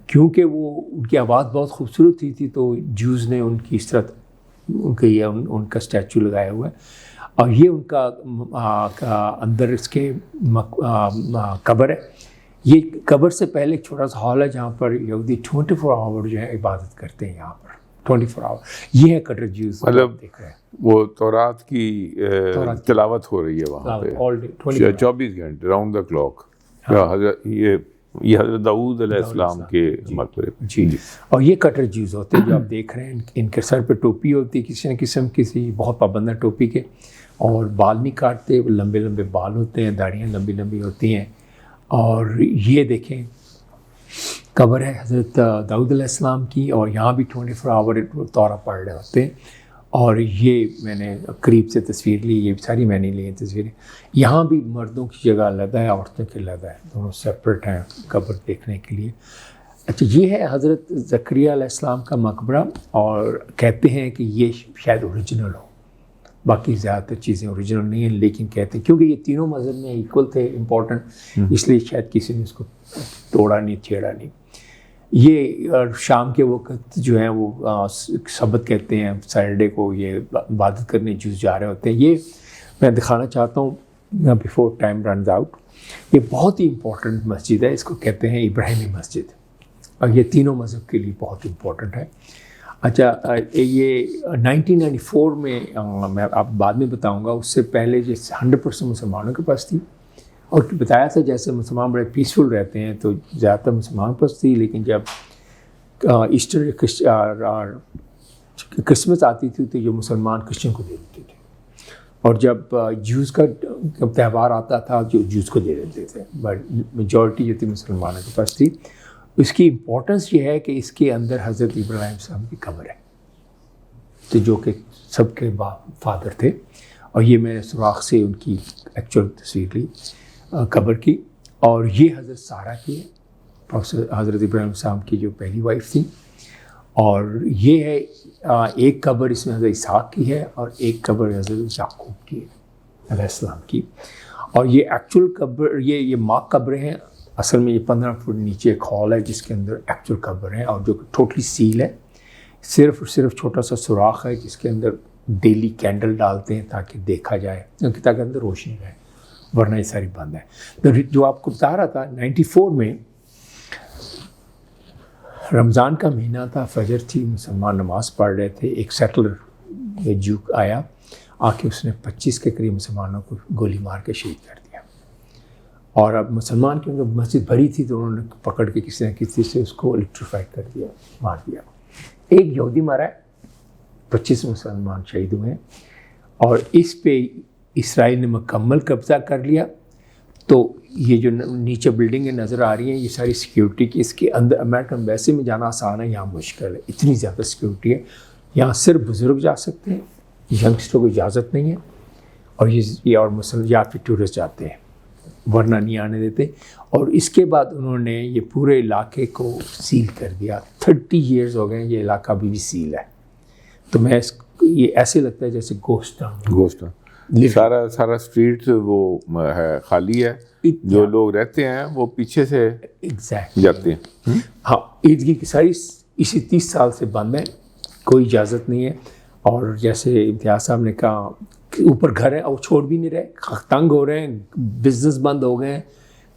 کیونکہ وہ ان کی آواز بہت خوبصورت تھی تو جوز نے ان کی اس طرح ان کا اسٹیچو لگایا ہوا ہے. اور یہ ان کا اندر اس کے قبر ہے. یہ قبر سے پہلے ایک چھوٹا سا ہال ہے جہاں پر یہودی 24 آور جو ہے عبادت کرتے ہیں. یہاں پر 24 آور یہ ہے کٹر جوز. مطلب دیکھ رہے ہیں وہ تورات کی تلاوت ہو رہی ہے وہاں پہ 24 گھنٹے راؤنڈ دا کلاک. یہ حضرت داؤد علیہ السلام کے مقبرے. جی. اور یہ کٹر جوز ہوتے ہیں جو آپ دیکھ رہے ہیں. ان کے سر پہ ٹوپی ہوتی ہے کسی نہ قسم کی، بہت پابند ہے ٹوپی کے، اور بال نہیں کاٹتے، لمبے لمبے بال ہوتے ہیں، داڑیاں لمبی لمبی ہوتی ہیں. اور یہ دیکھیں قبر ہے حضرت داؤد علیہ السلام کی، اور یہاں بھی 24 آور طورہ پڑھ رہے ہوتے ہیں. اور یہ میں نے قریب سے تصویر لی، یہ ساری میں نے لی ہیں تصویریں. یہاں بھی مردوں کی جگہ علیحدہ ہے، عورتوں کی علیحدہ ہے، دونوں سپریٹ ہیں قبر دیکھنے کے لیے. اچھا یہ ہے حضرت زکریا علیہ السلام کا مقبرہ، اور کہتے ہیں کہ یہ شاید اوریجنل ہو. باقی زیادہ تر چیزیں اوریجنل نہیں ہیں، لیکن کہتے ہیں کیونکہ یہ تینوں مذہب میں ایکول تھے، امپورٹنٹ، اس لیے شاید کسی نے اس کو توڑا نہیں، چھیڑا نہیں. یہ شام کے وقت جو ہے وہ سبت کہتے ہیں، سیٹرڈے کو یہ عبادت کرنے جوز جا رہے ہوتے ہیں. یہ میں دکھانا چاہتا ہوں بیفور ٹائم رنز آؤٹ. یہ بہت ہی امپورٹنٹ مسجد ہے، اس کو کہتے ہیں ابراہیمی مسجد، اور یہ تینوں مذہب کے لیے بہت امپورٹنٹ ہے. اچھا یہ 1994 میں آپ بعد میں بتاؤں گا، اس سے پہلے جو 100% مسلمانوں کے پاس تھی. اور بتایا تھا جیسے مسلمان بڑے پیسفل رہتے ہیں تو زیادہ تر مسلمان پاس تھی، لیکن جب ایسٹر کرسمس آتی تھی تو جو مسلمان کرسچن کو دے دیتے تھے، اور جب جوز کا تہوار آتا تھا جو جوز کو دے دیتے تھے. بٹ میجورٹی جو تھی مسلمانوں کے پاس تھی. اس کی امپورٹنس یہ ہے کہ اس کے اندر حضرت ابراہیم صاحب کی قبر ہے، تو جو کہ سب کے فادر تھے. اور یہ میں نے سوراخ سے ان کی ایکچوئل تصویر لی قبر کی. اور یہ حضرت سارہ کی ہے، حضرت ابراہیم صاحب کی جو پہلی وائف تھی. اور یہ ہے ایک قبر اس میں حضرت اسحاق کی ہے، اور ایک قبر حضرت یعقوب کی ہے علیہ السلام کی. اور یہ ایکچوئل قبر یہ ماک قبریں ہیں. اصل میں یہ 15 فٹ نیچے ایک ہال ہے جس کے اندر ایکچوئل قبر ہے، اور جو کہ ٹوٹلی سیل ہے. صرف چھوٹا سا سوراخ ہے جس کے اندر ڈیلی کینڈل ڈالتے ہیں تاکہ دیکھا جائے، تاکہ اندر روشنی رہے، ورنہ یہ ساری بند ہے. جو آپ کو بتا رہا تھا 94 میں رمضان کا مہینہ تھا، فجر تھی، مسلمان نماز پڑھ رہے تھے. ایک سیٹلر جو آیا آ کے اس نے 25 کے قریب مسلمانوں کو گولی مار کے شہید کر دیا. اور اب مسلمان کیونکہ مسجد بھری تھی تو انہوں نے پکڑ کے کسی نہ کسی سے اس کو الیکٹریفائی کر دیا، مار دیا. ایک یہودی مارا ہے، 25 مسلمان شہید ہوئے ہیں. اور اس پہ اسرائیل نے مکمل قبضہ کر لیا. تو یہ جو نیچے بلڈنگیں نظر آ رہی ہیں یہ ساری سیکیورٹی کی، اس کے اندر امریکن ایمبیسی میں جانا آسان ہے، یہاں مشکل ہے، اتنی زیادہ سیکیورٹی ہے. یہاں صرف بزرگ جا سکتے ہیں، ینگسٹروں کو اجازت نہیں ہے، اور یہ اور مسلم یا پھر ٹورسٹ جاتے ہیں. ورنہ نہیں آنے دیتے. اور اس کے بعد انہوں نے یہ پورے علاقے کو سیل کر دیا. 30 ایئرز ہو گئے یہ علاقہ ابھی بھی سیل ہے. تو میں یہ ایسے لگتا ہے جیسے گوسٹ ٹاؤن. سارا اسٹریٹ وہ ہے خالی ہے, جو لوگ رہتے ہیں وہ پیچھے سے جاتے ہیں. ہاں, عیدگی کی ساری اسی 30 سال سے بند ہے, کوئی اجازت نہیں ہے. اور جیسے امتیاز صاحب نے کہا اوپر گھر ہے اور چھوڑ بھی نہیں رہے, تنگ ہو رہے ہیں, بزنس بند ہو گئے ہیں,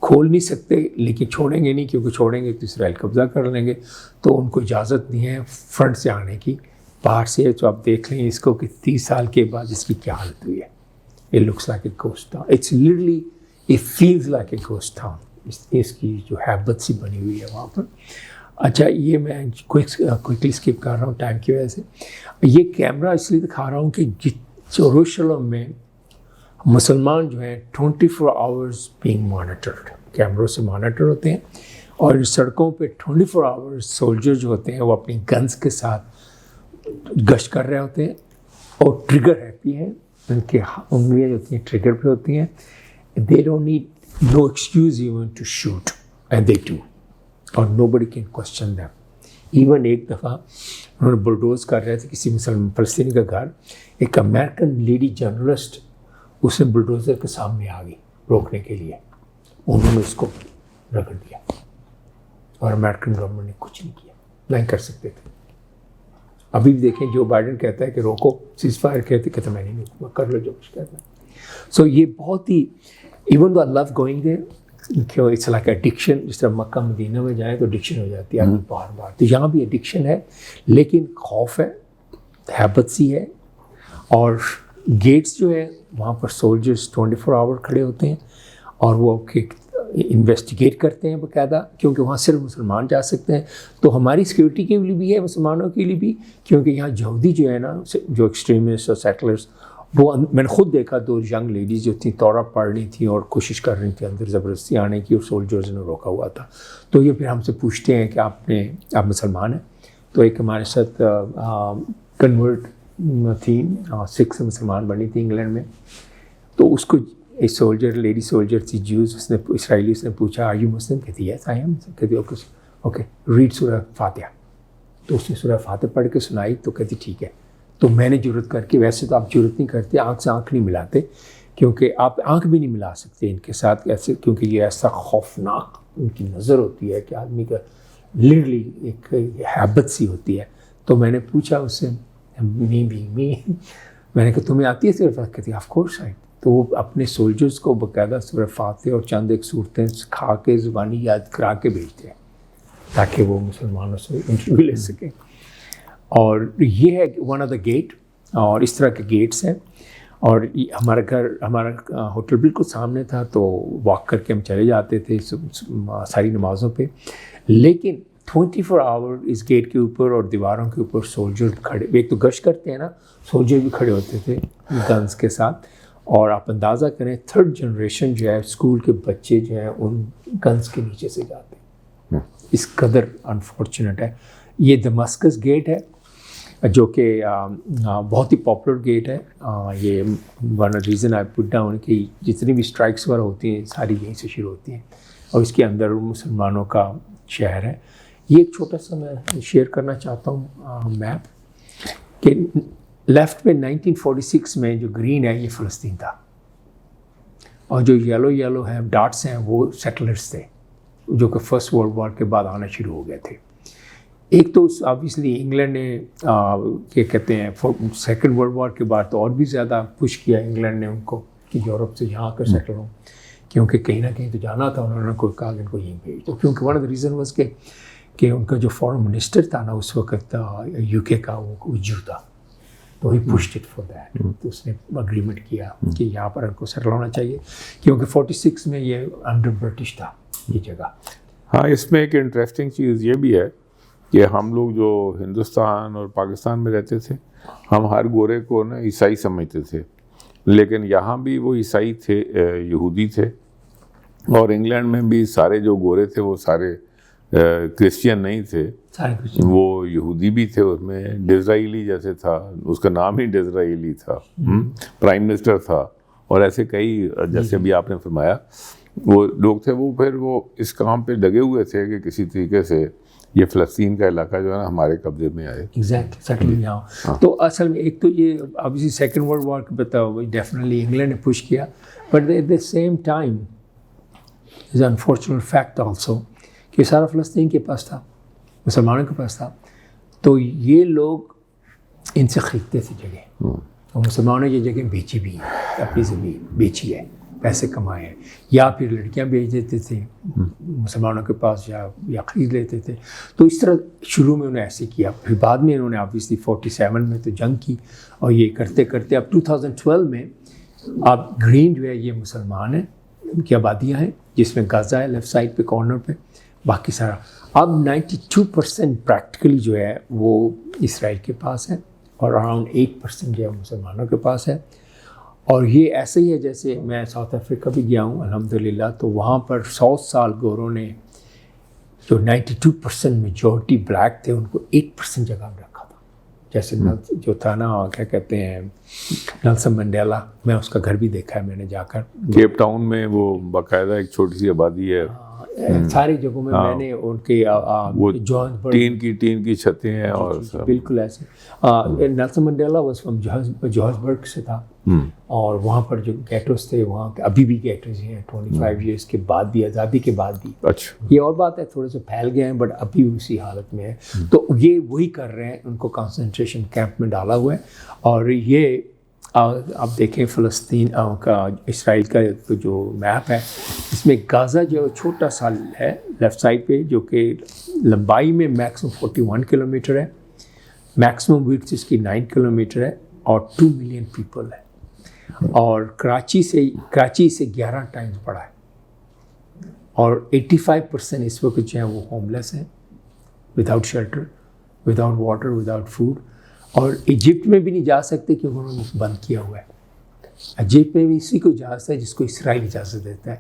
کھول نہیں سکتے, لیکن چھوڑیں گے نہیں, کیونکہ چھوڑیں گے تو اسرائیل قبضہ کر لیں گے. تو ان کو اجازت نہیں ہے فرنٹ سے آنے کی, باہر سے. تو آپ دیکھ لیں اس کو کہ 30 سال کے بعد اس کی کیا حالت ہوئی ہے. It looks like a ghost town. It's literally, it feels like a ghost town. اس کی جو حیبت سی بنی ہوئی ہے وہاں پر. اچھا, یہ میں کوئکلی اسکپ کر رہا ہوں ٹائم کی وجہ سے. یہ کیمرہ اس لیے دکھا رہا ہوں کہ یروشلم میں مسلمان جو ہیں 24 hours being monitored, کیمروں سے مانیٹر ہوتے ہیں. اور سڑکوں پہ 24 hours سولجر جو ہوتے ہیں وہ اپنی گنز کے ساتھ گشت کر رہے ہوتے ہیں. اور ٹریگر ہیپی ہیں, ان کی انگلیاں جو ہوتی ہیں ٹریگر پہ ہوتی ہیں. They don't need no excuse even to shoot, and they do. اور nobody can question them. Even ایک دفعہ انہوں نے بلڈوز کر رہے تھے کسی مسلمان فلسطینی کا گھر, ایک امریکن لیڈی جرنلسٹ اس نے بلڈوزر کے سامنے آ گئی روکنے کے لیے, انہوں نے اس کو رگڑ دیا اور امریکن گورنمنٹ نے کچھ نہیں کیا, نہیں کر سکتے تھے. ابھی بھی دیکھیں جو بائیڈن کہتا ہے کہ روکو, سیز فائر کہتے میں نہیں روکوں, کر لو جو کچھ کرنا. سو یہ بہت ہی, even though I love going there, کیوں اٹس لائک ایڈکشن. جس طرح مکہ مدینہ میں جائیں تو ایڈکشن ہو جاتی ہے بار بار, تو یہاں بھی ایڈکشن ہے, لیکن خوف ہے, حیبت سی ہے. اور گیٹس جو ہے وہاں پر سولجرز 24 hour کھڑے ہوتے ہیں اور وہ انویسٹیگیٹ کرتے ہیں باقاعدہ, کیونکہ وہاں صرف مسلمان جا سکتے ہیں. تو ہماری سیکورٹی کے لیے بھی ہے, مسلمانوں کے لیے بھی, کیونکہ یہاں یہودی جو ہے نا, جو ایکسٹریمسٹ اور سیٹلرز, وہ میں نے خود دیکھا 2 ینگ لیڈیز جو تھیں تورا پڑھ رہی تھیں اور کوشش کر رہی تھیں اندر زبردستی آنے کی, اور سولجرز نے روکا ہوا تھا. تو یہ پھر ہم سے پوچھتے ہیں کہ آپ مسلمان ہیں. تو ایک ہمارے ساتھ کنورٹ تھیں, 6 مسلمان بنی تھی انگلینڈ میں. تو اس کو ایک سولجر, لیڈی سولجر تھی جیوز, اس نے اسرائیلی, اس نے پوچھا آر یو مسلم, کہتی یس آئی ایم. کہتی اوکے ریڈ سورہ فاتحہ. تو اس نے سورہ فاتحہ پڑھ کے سنائی, تو کہتی ٹھیک ہے. تو میں نے جرت کر کے, ویسے تو آپ جرت نہیں کرتے, آنکھ سے آنکھ نہیں ملاتے, کیونکہ آپ آنکھ بھی نہیں ملا سکتے ان کے ساتھ ایسے, کیونکہ یہ ایسا خوفناک ان کی نظر ہوتی ہے کہ آدمی کا لٹرلی ایک حیبت سی ہوتی ہے. تو میں نے پوچھا اس سے, میں نے کہا تمہیں آتی ہے سورہ فاتحہ؟ کہتی آف کورس آئی. تو وہ اپنے سولجرز کو باقاعدہ سورہ فاتحہ اور چند ایک صورتیں کھا کے زبانی یاد کرا کے بھیجتے ہیں تاکہ وہ مسلمانوں سے انٹرویو لے سکیں. اور یہ ہے ون آف دا گیٹ, اور اس طرح کے گیٹس ہیں. اور ہمارا ہوٹل بالکل سامنے تھا, تو واک کر کے ہم چلے جاتے تھے ساری نمازوں پہ. لیکن 24 hour اس گیٹ کے اوپر اور دیواروں کے اوپر سولجر کھڑے, ایک تو گشت کرتے ہیں نا, سولجر بھی کھڑے ہوتے تھے گنز کے ساتھ. اور آپ اندازہ کریں 3rd جنریشن جو ہے اسکول کے بچے جو ہیں ان گنز کے نیچے سے جاتے ہیں. اس قدر انفارچونیٹ ہے. یہ دمسکس گیٹ ہے جو کہ بہت ہی پاپولر گیٹ ہے. یہ one reason I put down کہ جتنی بھی اسٹرائکس وغیرہ ہوتی ہیں ساری یہیں سے شروع ہوتی ہیں, اور اس کے اندر مسلمانوں کا شہر ہے. یہ ایک چھوٹا سا میں شیئر کرنا چاہتا ہوں میپ, کہ لیفٹ میں 1946 میں جو گرین ہے یہ فلسطین تھا, اور جو یلو ہیں ڈاٹس ہیں وہ سیٹلرز تھے جو کہ فرسٹ ورلڈ وار کے بعد آنا شروع ہو گئے تھے. ایک تو آبویسلی انگلینڈ نے کیا کہتے ہیں سیکنڈ ورلڈ وار کے بعد تو اور بھی زیادہ پش کیا انگلینڈ نے ان کو کہ یورپ سے یہاں آ کر سیٹل ہوں, کیونکہ کہیں نہ کہیں تو جانا تھا. انہوں نے کوئی کہا ان کو یہیں بھیج دو, کیونکہ one of the reason was کہ ان کا جو فارن منسٹر تھا نا اس وقت یو کے کا, وہ جو تھا, تو ہی پشڈ اٹ فار دیٹ. تو اس نے اگریمنٹ کیا کہ یہاں پر ان کو سیٹل ہونا چاہیے, کیونکہ 46 میں یہ انڈر برٹش تھا یہ جگہ. ہاں, اس میں ایک انٹرسٹنگ چیز یہ بھی ہے کہ ہم لوگ جو ہندوستان اور پاکستان میں رہتے تھے, ہم ہر گورے کو نا عیسائی سمجھتے تھے, لیکن یہاں بھی وہ عیسائی تھے, یہودی تھے. اور انگلینڈ میں بھی سارے جو گورے تھے وہ سارے کرسچین نہیں تھے, وہ یہودی بھی تھے. اس میں ڈزرائیلی جیسے تھا, اس کا نام ہی ڈزرائیلی تھا, پرائم منسٹر تھا, اور ایسے کئی جیسے ابھی آپ نے فرمایا. وہ لوگ تھے وہ پھر وہ اس کام پہ لگے ہوئے تھے کہ کسی طریقے سے یہ فلسطین کا علاقہ جو ہے نا ہمارے قبضے میں آئے. ایگزیکٹلی ہاں. تو اصل میں ایک تو یہ ابھی سیکنڈ ورلڈ وار کا بتاؤ ڈیفینیٹلی انگلینڈ نے پش کیا, but at the same time is unfortunate fact also کہ سارا فلسطین کے پاس تھا, مسلمانوں کے پاس تھا, تو یہ لوگ ان سے خریدتے تھے جگہ, اور مسلمانوں نے یہ جگہ بیچی بھی ہیں, اپنی زمین بیچی ہے, پیسے کمائے ہیں, یا پھر لڑکیاں بیچ دیتے تھے مسلمانوں کے پاس یا خرید لیتے تھے. تو اس طرح شروع میں انہوں نے ایسے کیا, پھر بعد میں انہوں نے آبویسلی 47 میں تو جنگ کی, اور یہ کرتے کرتے اب 2012 میں اب گرین جو ہے یہ مسلمان ہیں کی آبادیاں ہیں, جس میں غزہ ہے لیفٹ سائڈ پہ کارنر پہ, باقی سارا اب 92% پریکٹیکلی جو ہے وہ اسرائیل کے پاس ہے, اور اراؤنڈ 8% جو ہے مسلمانوں کے پاس ہے. اور یہ ایسے ہی ہے جیسے میں ساؤتھ افریقہ بھی گیا ہوں الحمدللہ, تو وہاں پر 100 سال گوروں نے جو 92% میجورٹی بلیک تھے ان کو 8% جگہ میں رکھا تھا. جیسے جو تھا نا کیا کہتے ہیں نیلسن منڈیلا, میں اس کا گھر بھی دیکھا ہے میں نے جا کر, کیپ ٹاؤن میں وہ باقاعدہ ایک چھوٹی سی آبادی ہے, ساری جگہوں میں میں نے ان کے ٹین کی چھتیں ہیں, اور بالکل ایسے. Nelson Mandela was from Johannesburg سے تھا, اور وہاں پر جو گیٹوز تھے وہاں ابھی بھی گیٹوز ہیں 25 ایئرس کے بعد بھی, آزادی کے بعد بھی. اچھا, یہ اور بات ہے تھوڑے سے پھیل گئے ہیں بٹ ابھی اسی حالت میں ہے. تو یہ وہی کر رہے ہیں, ان کو کنسنٹریشن کیمپ میں ڈالا ہوا ہے. اور یہ آپ دیکھیں فلسطین کا اسرائیل کا جو میپ ہے, اس میں غازہ جو چھوٹا سا ہے لیفٹ سائڈ پہ, جو کہ لمبائی میں میکسیمم 41 کلومیٹر ہے, میکسیمم وڈتھ اس کی 9 کلومیٹر ہے, اور 2 ملین پیپل ہے. اور کراچی سے 11 ٹائمز بڑا ہے, اور 85% اس وقت جو ہے وہ ہوم لیس ہیں, without shelter, without water, without food. اور ایجپٹ میں بھی نہیں جا سکتے کیونکہ انہوں نے بند کیا ہوا ہے. ایجپٹ میں بھی اسی کو اجازت ہے جس کو اسرائیل اجازت دیتا ہے,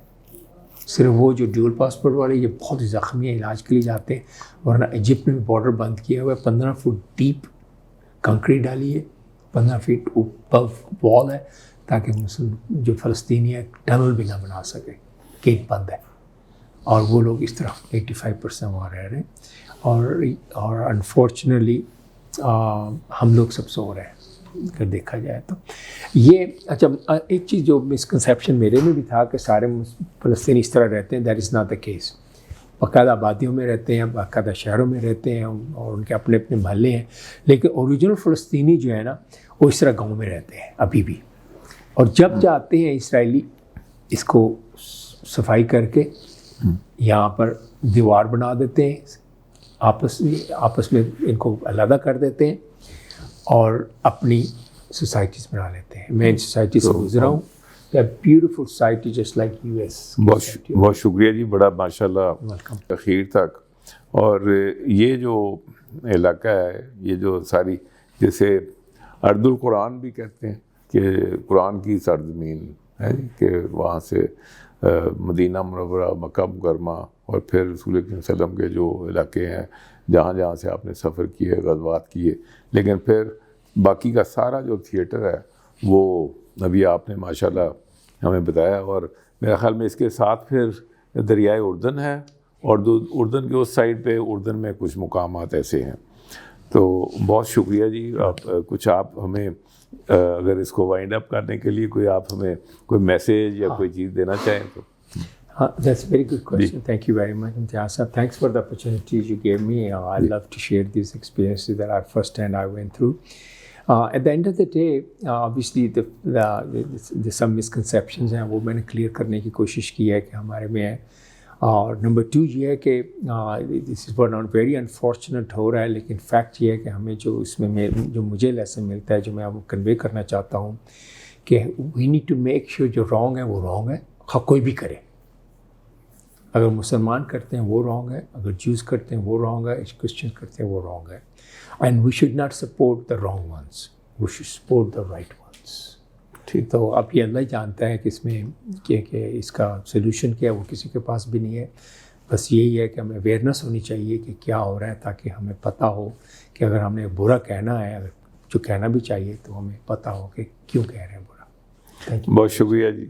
صرف وہ جو ڈیول پاسپورٹ والے یہ بہت زخمی ہیں, علاج کے لیے جاتے ہیں, ورنہ ایجپٹ میں بھی بارڈر بند کیا ہوا ہے. 15 فٹ ڈیپ کنکریٹ ڈالی ہے, 15 فٹ اوپر وال ہے, تاکہ جو فلسطینی ہے ٹنل بھی نہ بنا سکے, گیٹ بند ہے. اور وہ لوگ اس طرح 85% وہاں رہ رہے ہیں. اور انفارچونیٹلی ہم لوگ سب سو رہے ہیں اگر دیکھا جائے تو. یہ اچھا ایک چیز جو مسکنسیپشن میرے میں بھی تھا کہ سارے فلسطینی اس طرح رہتے ہیں, that is not the case. باقاعدہ آبادیوں میں رہتے ہیں, باقاعدہ شہروں میں رہتے ہیں, اور ان کے اپنے اپنے محلے ہیں, لیکن اوریجنل فلسطینی جو ہے نا وہ اس طرح گاؤں میں رہتے ہیں ابھی بھی. اور جب جاتے ہیں اسرائیلی اس کو صفائی کر کے یہاں پر دیوار بنا دیتے ہیں, آپس میں ان کو علیحدہ کر دیتے ہیں, اور اپنی سوسائٹیز بنا لیتے ہیں. میں ان سوسائٹی سے گزرا ہوں, beautiful society just like US. بہت شکریہ جی, بڑا ماشاء اللہ اخیر تک. اور یہ جو علاقہ ہے, یہ جو ساری جیسے ارض القرآن بھی کہتے ہیں کہ قرآن کی سرزمین ہے, کہ وہاں سے مدینہ منورہ, مکہ مکرمہ, اور پھر رسول اکرم صلی اللہ علیہ وسلم کے جو علاقے ہیں جہاں جہاں سے آپ نے سفر کیے, غزوات کیے, لیکن پھر باقی کا سارا جو تھیٹر ہے وہ ابھی آپ نے ماشاءاللہ ہمیں بتایا. اور میرا خیال میں اس کے ساتھ پھر دریائے اردن ہے, اور اردن کے اس سائڈ پہ اردن میں کچھ مقامات ایسے ہیں. تو بہت شکریہ جی. آپ ہمیں اگر اس کو وائنڈ اپ کرنے کے لیے آپ ہمیں کوئی میسیج یا کوئی چیز دینا چاہیں تو. That's a very good question. Thank you very much, Imtiaz Sahab. Thanks for the opportunity you gave me. I love to share these experiences that firsthand I went through. At the end of the day, obviously the some misconceptions ہیں وہ میں نے clear کرنے کی کوشش کی ہے کہ ہمارے میں ہے. اور نمبر 2 یہ ہے کہ دس از ناٹ ویری انفارچونیٹ ہو رہا ہے, لیکن فیکٹ یہ ہے کہ ہمیں جو اس میں جو مجھے لیسن ملتا ہے, جو میں آپ کو کنوے کرنا چاہتا ہوں, کہ we need to make sure جو رانگ ہے وہ رانگ ہے, کوئی بھی کرے. اگر مسلمان کرتے ہیں وہ رانگ ہے, اگر جوز کرتے ہیں وہ رانگ ہے, کرسچن کرتے ہیں وہ رانگ ہے. And we should not support the wrong ones, we should support the right ones. ٹھیک, تو اب یہ اللہ جانتا ہے کہ اس میں کہ اس کا سلوشن کیا ہے, وہ کسی کے پاس بھی نہیں ہے. بس یہی ہے کہ ہمیں اویئرنیس ہونی چاہیے کہ کیا ہو رہا ہے, تاکہ ہمیں پتہ ہو کہ اگر ہم نے برا کہنا ہے, اگر جو کہنا بھی چاہیے, تو ہمیں پتہ ہو کہ کیوں کہہ رہے ہیں برا. بہت شکریہ جی.